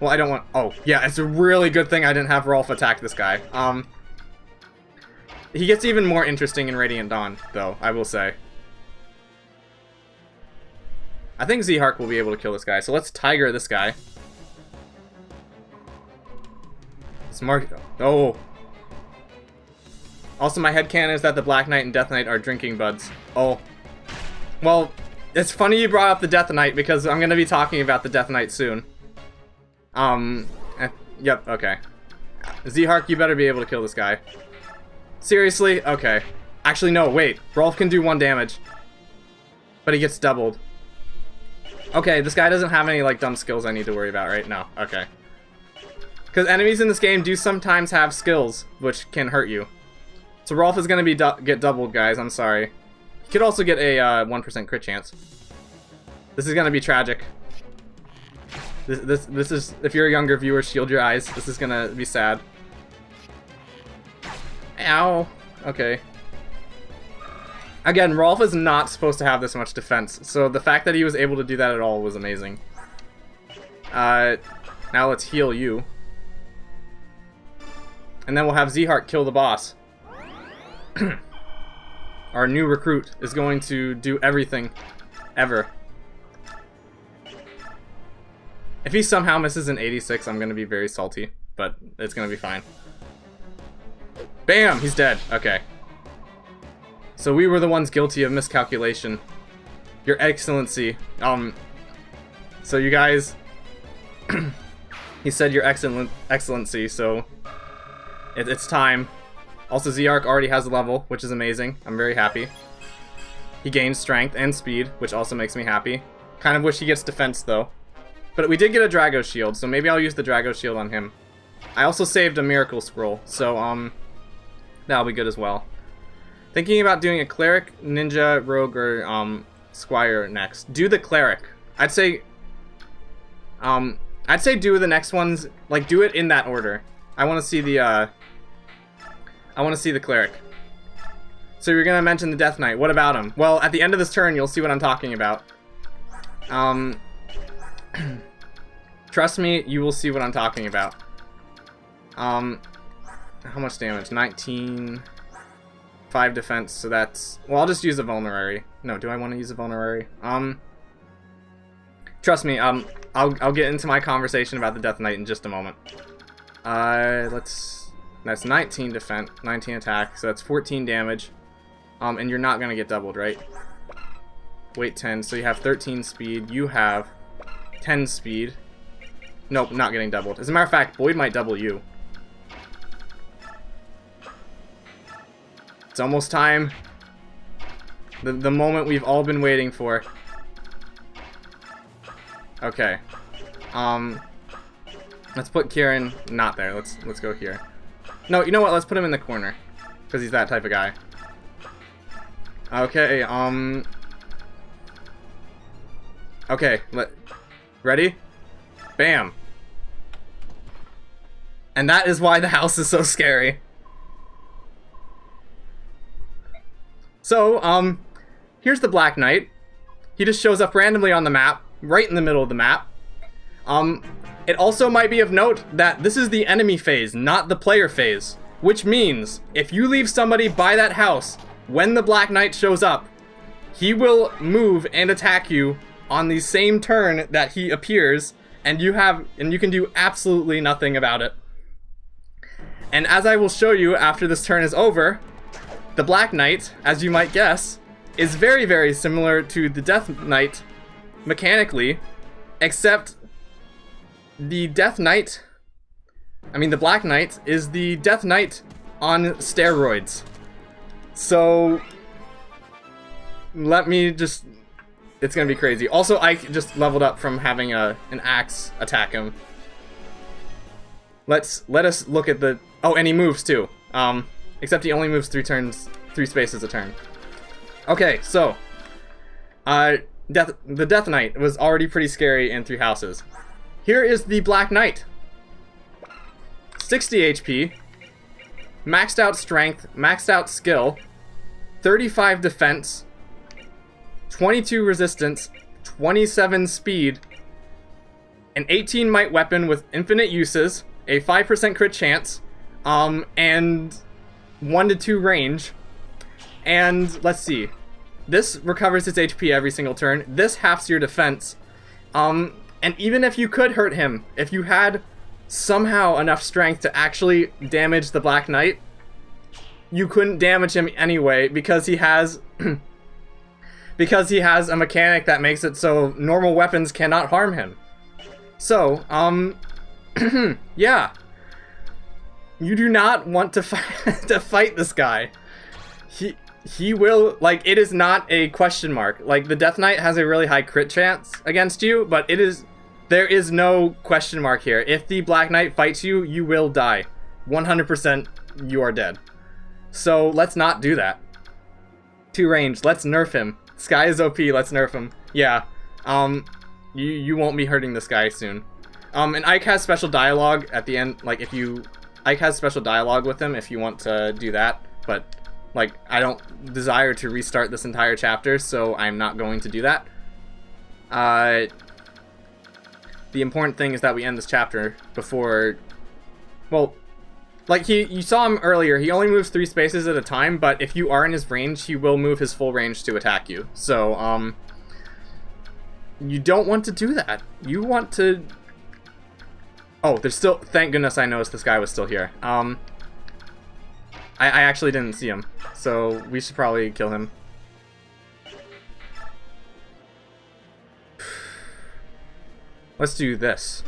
I don't want... Oh, yeah, it's a really good thing I didn't have Rolf attack this guy. He gets even more interesting in Radiant Dawn, though, I will say. I think Z-Hark will be able to kill this guy, so let's Tiger this guy. Smart. Oh. Also, my headcanon is that the Black Knight and Death Knight are drinking buds. Oh. Well, it's funny you brought up the Death Knight, because I'm going to be talking about the Death Knight soon. Yep, okay. Z-Hark, you better be able to kill this guy. Seriously? Okay. Actually, no, wait. Rolf can do 1 damage. But he gets doubled. Okay, this guy doesn't have any, like, dumb skills I need to worry about, right? No, okay. Because enemies in this game do sometimes have skills, which can hurt you. So Rolf is going to get doubled, guys, I'm sorry. He could also get a 1% crit chance. This is going to be tragic. This is, if you're a younger viewer, shield your eyes. This is going to be sad. Ow. Okay. Again, Rolf is not supposed to have this much defense, so the fact that he was able to do that at all was amazing. Now let's heal you. And then we'll have Z-Heart kill the boss. Our new recruit is going to do everything, ever. If he somehow misses an 86, I'm going to be very salty, but it's going to be fine. Bam! He's dead. Okay. So we were the ones guilty of miscalculation. Your Excellency. So you guys... he said your Excellency, so... It's time. Also, Z-Arc already has a level, which is amazing. I'm very happy. He gains strength and speed, which also makes me happy. Kind of wish he gets defense, though. But we did get a Drago Shield, so maybe I'll use the Drago Shield on him. I also saved a Miracle Scroll, so, that'll be good as well. Thinking about doing a Cleric, Ninja, Rogue, or, Squire next. Do the Cleric. I'd say do the next ones, like, do it in that order. I want to see the, Cleric. So you're gonna mention the Death Knight. What about him? Well, at the end of this turn, you'll see what I'm talking about. Trust me, you will see what I'm talking about. How much damage? 19... 5 defense, so that's... Well, I'll just use a Vulnerary. No, do I want to use a Vulnerary? Trust me, I'll get into my conversation about the Death Knight in just a moment. That's 19 defense, 19 attack, so that's 14 damage. And you're not gonna get doubled, right? Weight 10, so you have 13 speed, you have 10 speed. Nope, not getting doubled. As a matter of fact, Boyd might double you. It's almost time. The moment we've all been waiting for. Okay. Let's put Kieran not there. Let's go here. No, you know what? Let's put him in the corner. Because he's that type of guy. Okay, okay, ready? Bam. And that is why the house is so scary. So, here's the Black Knight. He just shows up randomly on the map, right in the middle of the map. It also might be of note that this is the enemy phase, not the player phase. Which means, if you leave somebody by that house, when the Black Knight shows up, he will move and attack you on the same turn that he appears, and you can do absolutely nothing about it. And as I will show you after this turn is over, the Black Knight, as you might guess, is very, very similar to the Death Knight mechanically, except the Black Knight is the Death Knight on steroids. So, it's gonna be crazy. Also, I just leveled up from having an axe attack him. Let us look at the... Oh, and he moves too. Except he only moves 3 spaces a turn. Okay, so the Death Knight was already pretty scary in 3 houses. Here is the Black Knight. 60 HP, maxed out strength, maxed out skill, 35 defense, 22 resistance, 27 speed, an 18 might weapon with infinite uses, a 5% crit chance, and 1 to 2 range. And let's see, this recovers its HP every single turn. This halves your defense. And even if you could hurt him, if you had somehow enough strength to actually damage the Black Knight, you couldn't damage him anyway because he has because he has a mechanic that makes it so normal weapons cannot harm him. So, yeah. You do not want to fight this guy. He will, like, it is not a question mark. Like, the Death Knight has a really high crit chance against you, but there is no question mark here. If the Black Knight fights you, you will die. 100% you are dead. So let's not do that. 2 range, let's nerf him. Sky is OP, let's nerf him. Yeah, you won't be hurting this guy soon. And Ike has special dialogue at the end, like Ike has special dialogue with him if you want to do that, but like, I don't desire to restart this entire chapter, so I'm not going to do that. The important thing is that we end this chapter before, well, like you saw him earlier, he only moves 3 spaces at a time, but if you are in his range, he will move his full range to attack you. So, you don't want to do that. You want to... Oh, there's still... Thank goodness I noticed this guy was still here. I actually didn't see him, so we should probably kill him. Let's do this.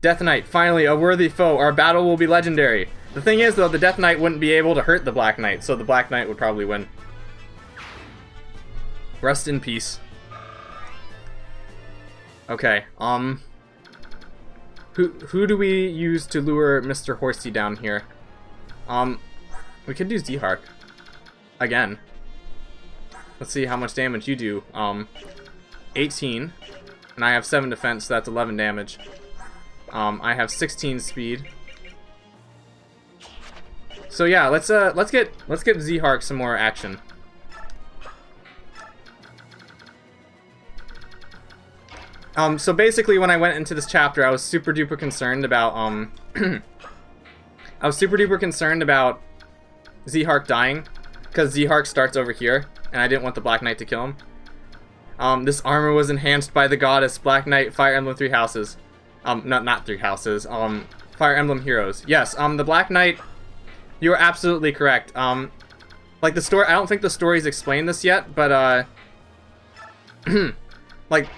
Death Knight, finally a worthy foe. Our battle will be legendary. The thing is, though, the Death Knight wouldn't be able to hurt the Black Knight, so the Black Knight would probably win. Rest in peace. Okay, who do we use to lure Mr. Horsey down here? We could do Z-Hark. Again. Let's see how much damage you do. 18. And I have 7 defense, so that's 11 damage. I have 16 speed. So yeah, let's get Z-Hark some more action. So basically, when I went into this chapter, I was super duper concerned about Z-Hark dying, because Z-Hark starts over here, and I didn't want the Black Knight to kill him. This armor was enhanced by the goddess Black Knight, Fire Emblem 3 houses. Not 3 houses. Fire Emblem heroes. Yes. The Black Knight. You are absolutely correct. Like the story. I don't think the story's explained this yet, but like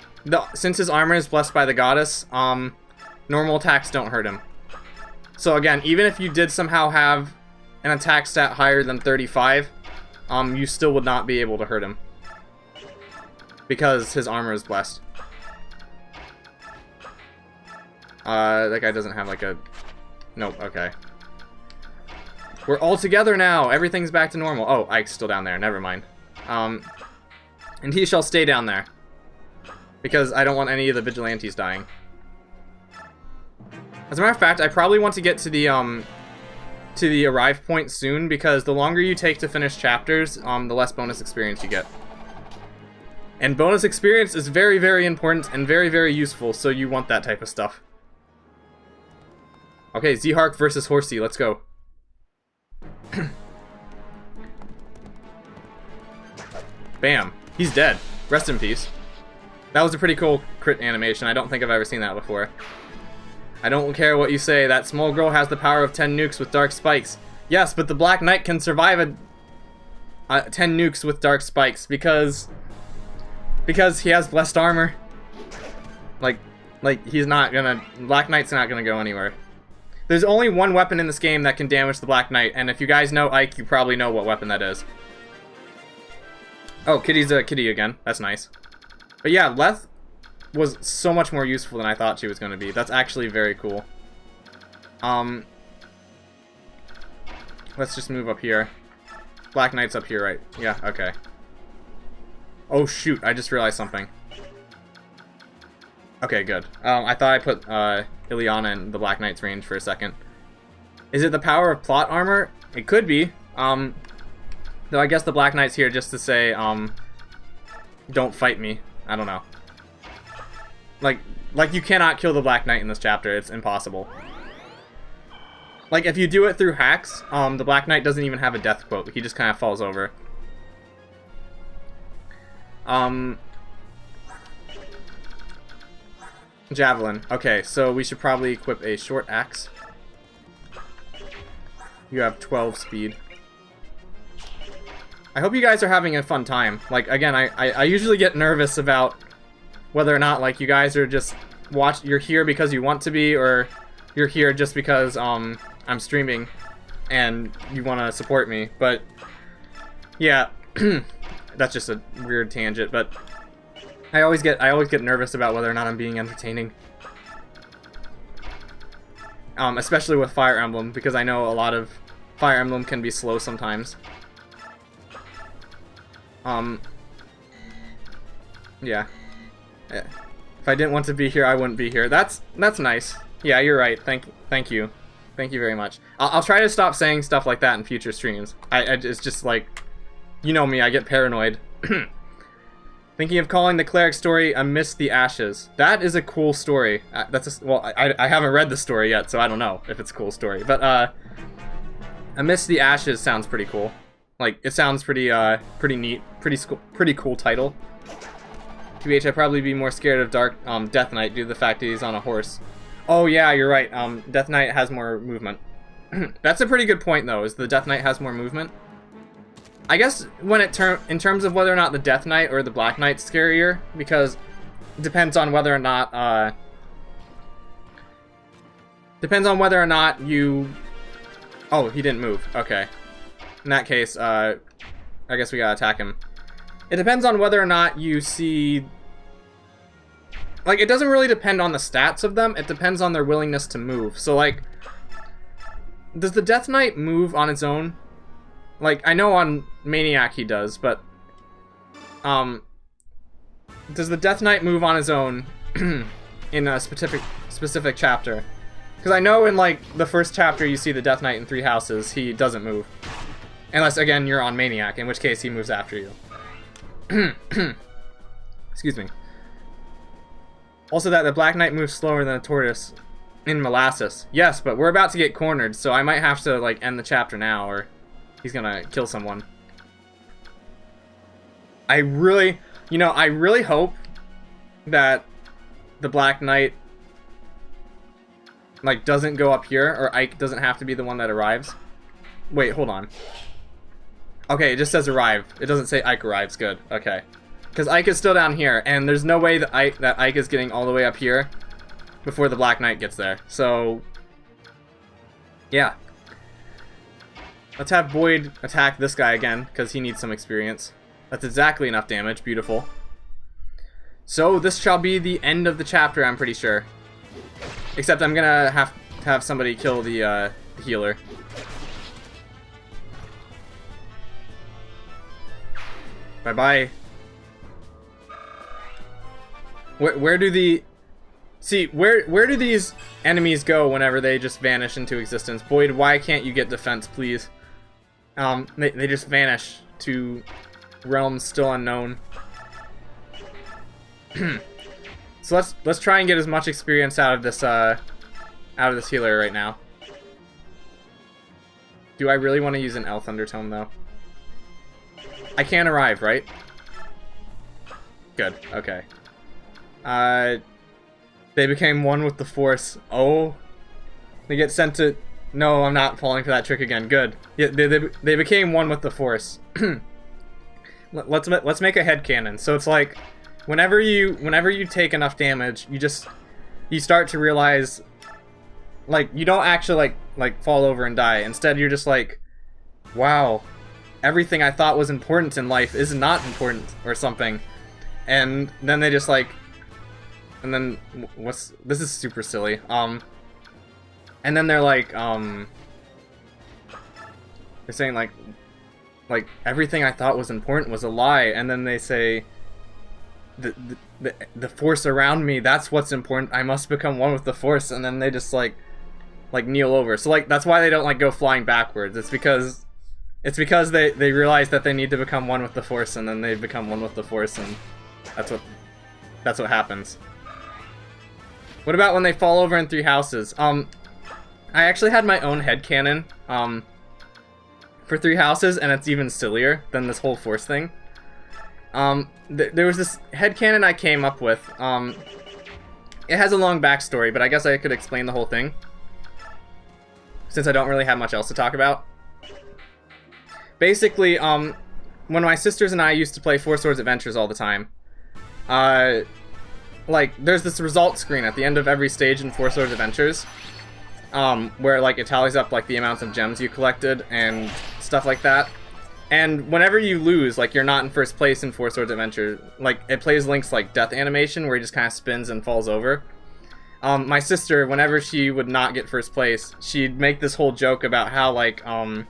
since his armor is blessed by the goddess, normal attacks don't hurt him. So again, even if you did somehow have an attack stat higher than 35, you still would not be able to hurt him. Because his armor is blessed. That guy doesn't have like a... Nope, okay. We're all together now! Everything's back to normal. Oh, Ike's still down there, never mind. And he shall stay down there. Because I don't want any of the vigilantes dying. As a matter of fact, I probably want to get to the to the arrive point soon, because the longer you take to finish chapters, the less bonus experience you get. And bonus experience is very, very important and very, very useful, so you want that type of stuff. Okay, Z-Hark versus Horsey, let's go. Bam. He's dead. Rest in peace. That was a pretty cool crit animation. I don't think I've ever seen that before. I don't care what you say. That small girl has the power of 10 nukes with dark spikes. Yes, but the Black Knight can survive 10 nukes with dark spikes because he has blessed armor. Like he's not gonna... Black Knight's not gonna go anywhere. There's only one weapon in this game that can damage the Black Knight, and if you guys know Ike, you probably know what weapon that is. Oh, Kitty's a kitty again. That's nice. But yeah, Leth was so much more useful than I thought she was going to be. That's actually very cool. Let's just move up here. Black Knight's up here, right? Yeah, okay. Oh shoot, I just realized something. Okay, good. I thought I put Ileana in the Black Knight's range for a second. Is it the power of plot armor? It could be. Though I guess the Black Knight's here just to say, don't fight me. I don't know. Like you cannot kill the Black Knight in this chapter. It's impossible. Like, if you do it through hacks, the Black Knight doesn't even have a death quote. He just kind of falls over. Javelin. Okay, so we should probably equip a short axe. You have 12 speed. I hope you guys are having a fun time. Like, again, I usually get nervous about whether or not, like, you guys are just you're here because you want to be, or you're here just because, I'm streaming and you want to support me. But, yeah, that's just a weird tangent, but I always get nervous about whether or not I'm being entertaining. Especially with Fire Emblem, because I know a lot of Fire Emblem can be slow sometimes. Yeah. If I didn't want to be here, I wouldn't be here. That's nice. Yeah, you're right. Thank you. Thank you very much. I'll try to stop saying stuff like that in future streams. It's just like, you know me, I get paranoid. Thinking of calling the cleric story Amidst the Ashes. That is a cool story. Well, I haven't read the story yet, so I don't know if it's a cool story. But, Amidst the Ashes sounds pretty cool. Like, it sounds pretty neat. Pretty cool title. TBH, I'd probably be more scared of Death Knight due to the fact that he's on a horse. Oh yeah, you're right. Death Knight has more movement. That's a pretty good point, though, is the Death Knight has more movement. I guess when in terms of whether or not the Death Knight or the Black Knight's scarier, because it depends on whether or not you... Oh, he didn't move. Okay. In that case, I guess we gotta attack him. It depends on whether or not you see... Like, it doesn't really depend on the stats of them, it depends on their willingness to move. So, like, does the Death Knight move on its own? Like, I know on Maniac he does, but... does the Death Knight move on his own in a specific chapter? Because I know in, like, the first chapter you see the Death Knight in 3 houses, he doesn't move. Unless, again, you're on Maniac, in which case he moves after you. Excuse me. Also that the Black Knight moves slower than a tortoise in Molasses. Yes, but we're about to get cornered, so I might have to, like, end the chapter now, or he's gonna kill someone. I really hope that the Black Knight, like, doesn't go up here, or Ike doesn't have to be the one that arrives. Wait, hold on. Okay, it just says arrive. It doesn't say Ike arrives. Good. Okay. Because Ike is still down here, and there's no way that Ike is getting all the way up here before the Black Knight gets there. So, yeah. Let's have Boyd attack this guy again, because he needs some experience. That's exactly enough damage. Beautiful. So, this shall be the end of the chapter, I'm pretty sure. Except I'm gonna have to have somebody kill the healer. Bye-bye. Where do the... See, where do these enemies go whenever they just vanish into existence? Boyd, why can't you get defense, please? They just vanish to realms still unknown. So let's try and get as much experience out of this healer right now. Do I really want to use an elf undertone though? I can't arrive, right? Good. Okay. They became one with the Force. Oh, they get sent to. No, I'm not falling for that trick again. Good. Yeah, they became one with the Force. Let's make a headcanon. So it's like, whenever you take enough damage, you start to realize, like, you don't actually like fall over and die. Instead, you're just like, wow, everything I thought was important in life is not important or something. And then they just like, and then this is super silly. And then they're like, they're saying like everything I thought was important was a lie, and then they say, the Force around me, that's what's important. I must become one with the Force, and then they just like kneel over. So like that's why they don't like go flying backwards. It's because they realize that they need to become one with the Force, and then they become one with the Force, and that's what happens. What about when they fall over in 3 houses? I actually had my own headcanon for 3 houses, and it's even sillier than this whole Force thing. There was this headcanon I came up with. It has a long backstory, but I guess I could explain the whole thing, since I don't really have much else to talk about. Basically, when my sisters and I used to play Four Swords Adventures all the time, like, there's this result screen at the end of every stage in Four Swords Adventures, where, like, it tallies up, like, the amounts of gems you collected and stuff like that. And whenever you lose, like, you're not in first place in Four Swords Adventure, like, it plays Link's, like, death animation where he just kind of spins and falls over. My sister, whenever she would not get first place, she'd make this whole joke about how, like, the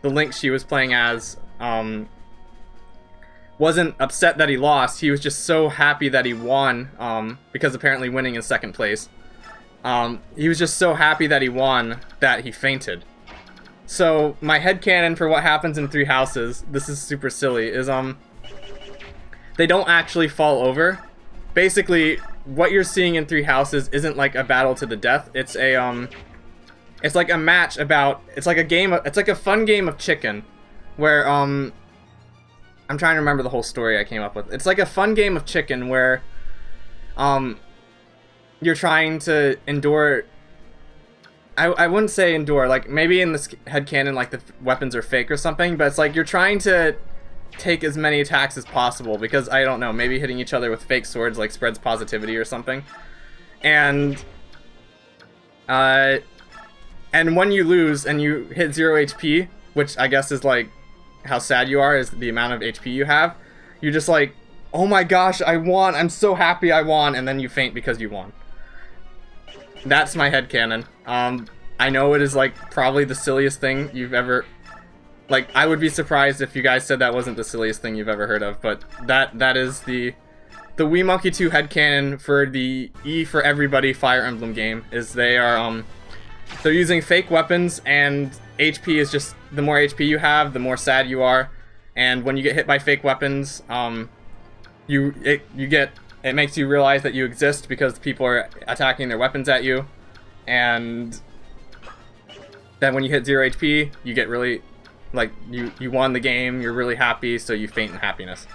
Link she was playing as, wasn't upset that he lost. He was just so happy that he won, because apparently winning is second place. He was just so happy that he won that he fainted. So my headcanon for what happens in 3 houses, this is super silly, is they don't actually fall over. Basically, what you're seeing in 3 houses isn't like a battle to the death. It's a it's like a match about, it's like a game, it's like a fun game of chicken, where I'm trying to remember the whole story I came up with. It's like a fun game of chicken where you're trying to endure. I wouldn't say endure, like, maybe in this headcanon, like, the weapons are fake or something, but it's like you're trying to take as many attacks as possible, because, I don't know, maybe hitting each other with fake swords, like, spreads positivity or something. And when you lose and you hit 0 HP, which I guess is, like, how sad you are, is the amount of HP you have, you're just like, oh my gosh, I won, I'm so happy I won, and then you faint because you won. That's my headcanon. I know it is, like, probably the silliest thing you've ever... Like, I would be surprised if you guys said that wasn't the silliest thing you've ever heard of, but that is the Wii Monkey 2 headcanon for the E for Everybody Fire Emblem game, is they are, they're using fake weapons, and HP is just, the more HP you have, the more sad you are, and when you get hit by fake weapons, it makes you realize that you exist because people are attacking their weapons at you, and then when you hit 0 HP, you get really, like, you won the game, you're really happy, so you faint in happiness.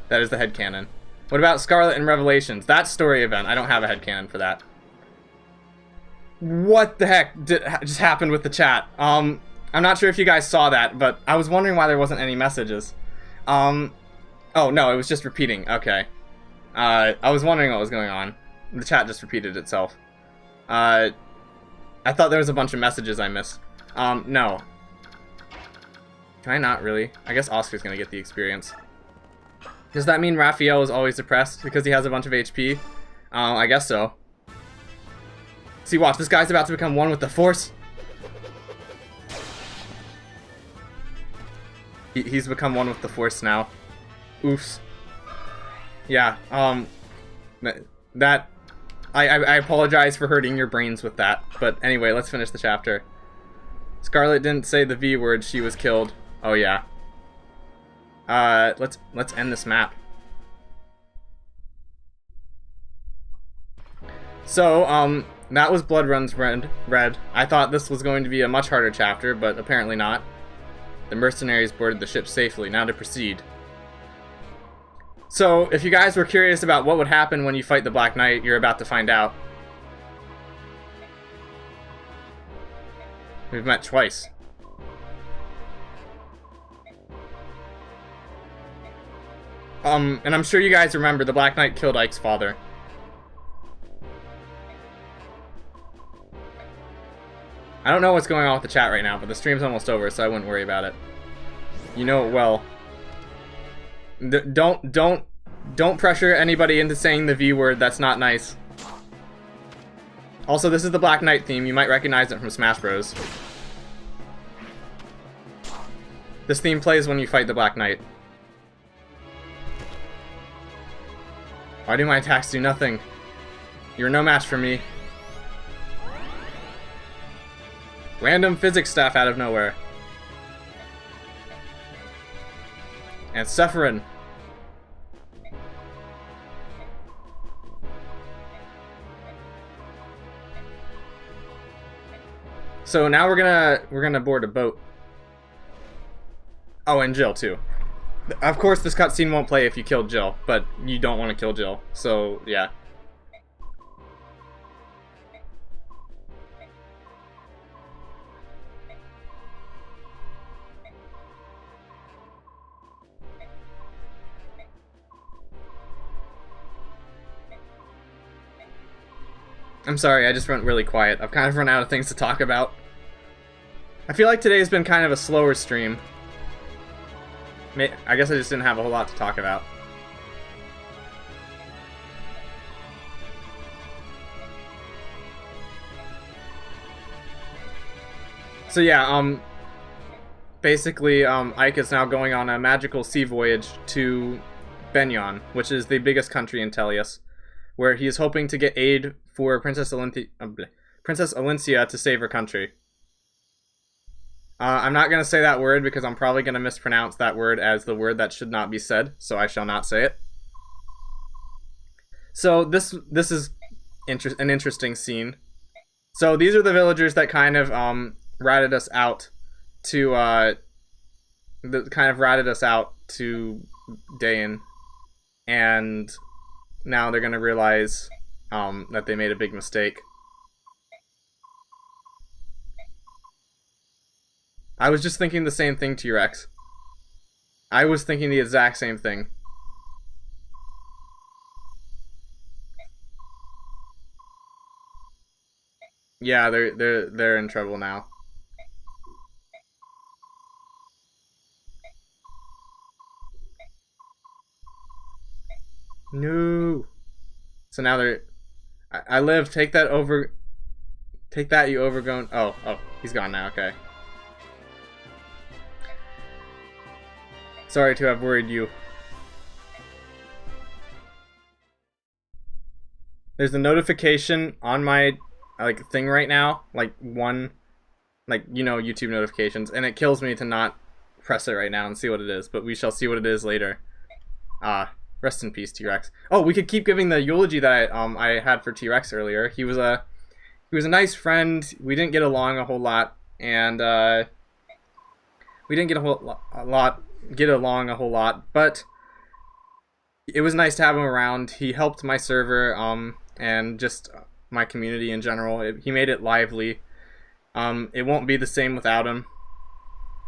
That is the headcanon. What about Scarlet and Revelations? That story event, I don't have a headcanon for that. What the heck just happened with the chat? I'm not sure if you guys saw that, but I was wondering why there wasn't any messages. Oh no, it was just repeating, okay. I was wondering what was going on. The chat just repeated itself. I thought there was a bunch of messages I missed. No. Can I not really? I guess Oscar's gonna get the experience. Does that mean Raphael is always depressed because he has a bunch of HP? I guess so. See, watch, this guy's about to become one with the Force. He's become one with the Force now. Oofs. Yeah, I apologize for hurting your brains with that. But anyway, let's finish the chapter. Scarlet didn't say the V word. She was killed. Oh yeah. Let's end this map. So, that was Blood Runs Red. I thought this was going to be a much harder chapter, but apparently not. The mercenaries boarded the ship safely. Now to proceed. So, if you guys were curious about what would happen when you fight the Black Knight, you're about to find out. We've met twice. And I'm sure you guys remember the Black Knight killed Ike's father. I don't know what's going on with the chat right now, but the stream's almost over, so I wouldn't worry about it. You know it well. Don't pressure anybody into saying the V word. That's not nice. Also, this is the Black Knight theme. You might recognize it from Smash Bros. This theme plays when you fight the Black Knight. Why do my attacks do nothing? You're no match for me. Random physics stuff out of nowhere. And Sephiroth. So now we're gonna board a boat. Oh, and Jill too. Of course, this cutscene won't play if you kill Jill, but you don't want to kill Jill, so yeah. I'm sorry, I just went really quiet. I've kind of run out of things to talk about. I feel like today has been kind of a slower stream. I guess I just didn't have a whole lot to talk about. So yeah, basically, Ike is now going on a magical sea voyage to Benyon, which is the biggest country in Tellius, where he is hoping to get aid for Princess Alincia to save her country. I'm not going to say that word because I'm probably going to mispronounce that word as the word that should not be said, so I shall not say it. So this is an interesting scene. So these are the villagers that kind of ratted us out to Dayan, and now they're going to realize that they made a big mistake. I was just thinking the same thing, T-Rex. I was thinking the exact same thing. Yeah, they're in trouble now. No. So now they're... I live. Take that over... Take that, you overgrown... Oh, he's gone now. Okay. Sorry to have worried you. There's a notification on my thing right now, YouTube notifications, and it kills me to not press it right now and see what it is, but we shall see what it is later. Rest in peace, T-Rex. Oh, we could keep giving the eulogy that I had for T-Rex earlier. He was a nice friend. We didn't get along a whole lot, and we didn't get get along a whole lot, but it was nice to have him around. He helped my server and just my community in general. He made it lively. It won't be the same without him.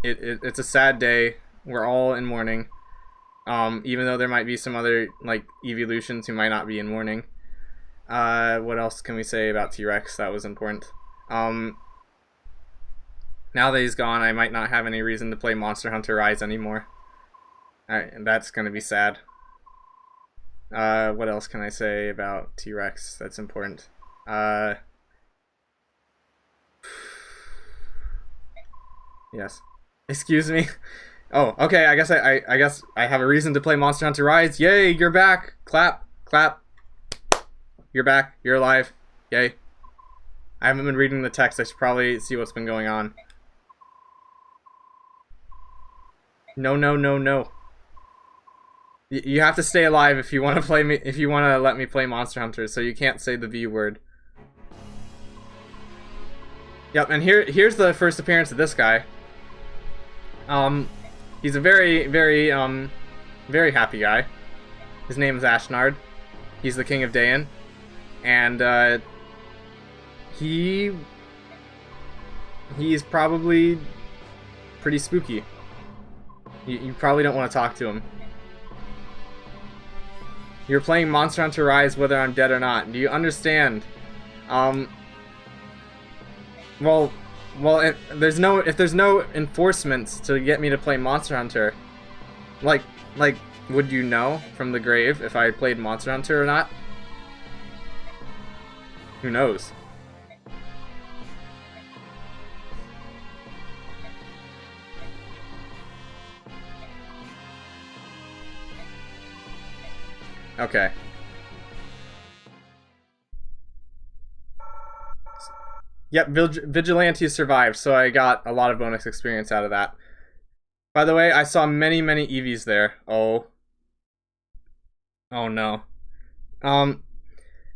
It's a sad day. We're all in mourning, even though there might be some other evolutions who might not be in mourning. What else can we say about T-Rex that was important? Now that he's gone, I might not have any reason to play Monster Hunter Rise anymore. And that's gonna be sad. What else can I say about T-Rex that's important? Yes. Excuse me. Oh, okay. I guess I have a reason to play Monster Hunter Rise. Yay! You're back. Clap, clap. you're back. You're alive. Yay. I haven't been reading the text. I should probably see what's been going on. No, no, no, no. You have to stay alive if you want to play me. If you want to let me play Monster Hunter, so you can't say the V word. Yep, and here's the first appearance of this guy. He's a very, very, very happy guy. His name is Ashnard. He's the king of Dayan, and he's probably pretty spooky. You probably don't want to talk to him. You're playing Monster Hunter Rise whether I'm dead or not. Do you understand? Well, if there's no enforcements to get me to play Monster Hunter, like, would you know from the grave if I played Monster Hunter or not? Who knows? Okay. Yep, Vigilantes survived, so I got a lot of bonus experience out of that. By the way, I saw many, many EVs there. Oh. Oh no.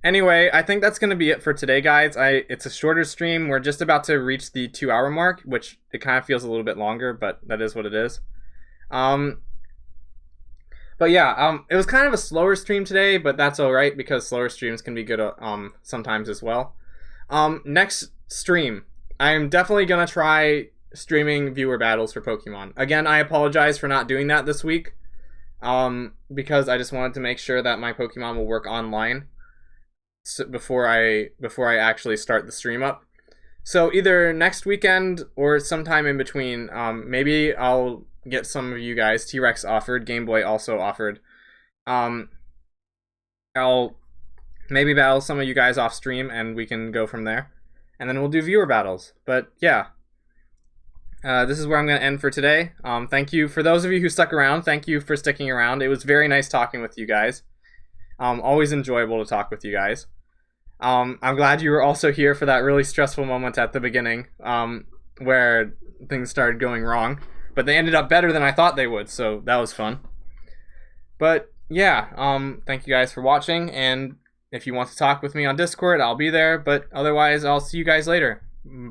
Anyway, I think that's gonna be it for today, guys. It's a shorter stream. We're just about to reach the 2-hour mark, which it kind of feels a little bit longer, but that is what it is. But yeah, it was kind of a slower stream today, but that's alright because slower streams can be good sometimes as well. Next stream, I'm definitely gonna try streaming viewer battles for Pokemon. Again, I apologize for not doing that this week, because I just wanted to make sure that my Pokemon will work online before I actually start the stream up. So either next weekend or sometime in between, maybe I'll get some of you guys. T-Rex offered, Game Boy also offered. I'll maybe battle some of you guys off stream and we can go from there. And then we'll do viewer battles. But yeah. This is where I'm going to end for today. Thank you for those of you who stuck around. Thank you for sticking around. It was very nice talking with you guys. Always enjoyable to talk with you guys. I'm glad you were also here for that really stressful moment at the beginning, where things started going wrong. But they ended up better than I thought they would, so that was fun. But yeah, thank you guys for watching, and if you want to talk with me on Discord, I'll be there, but otherwise, I'll see you guys later. Bye.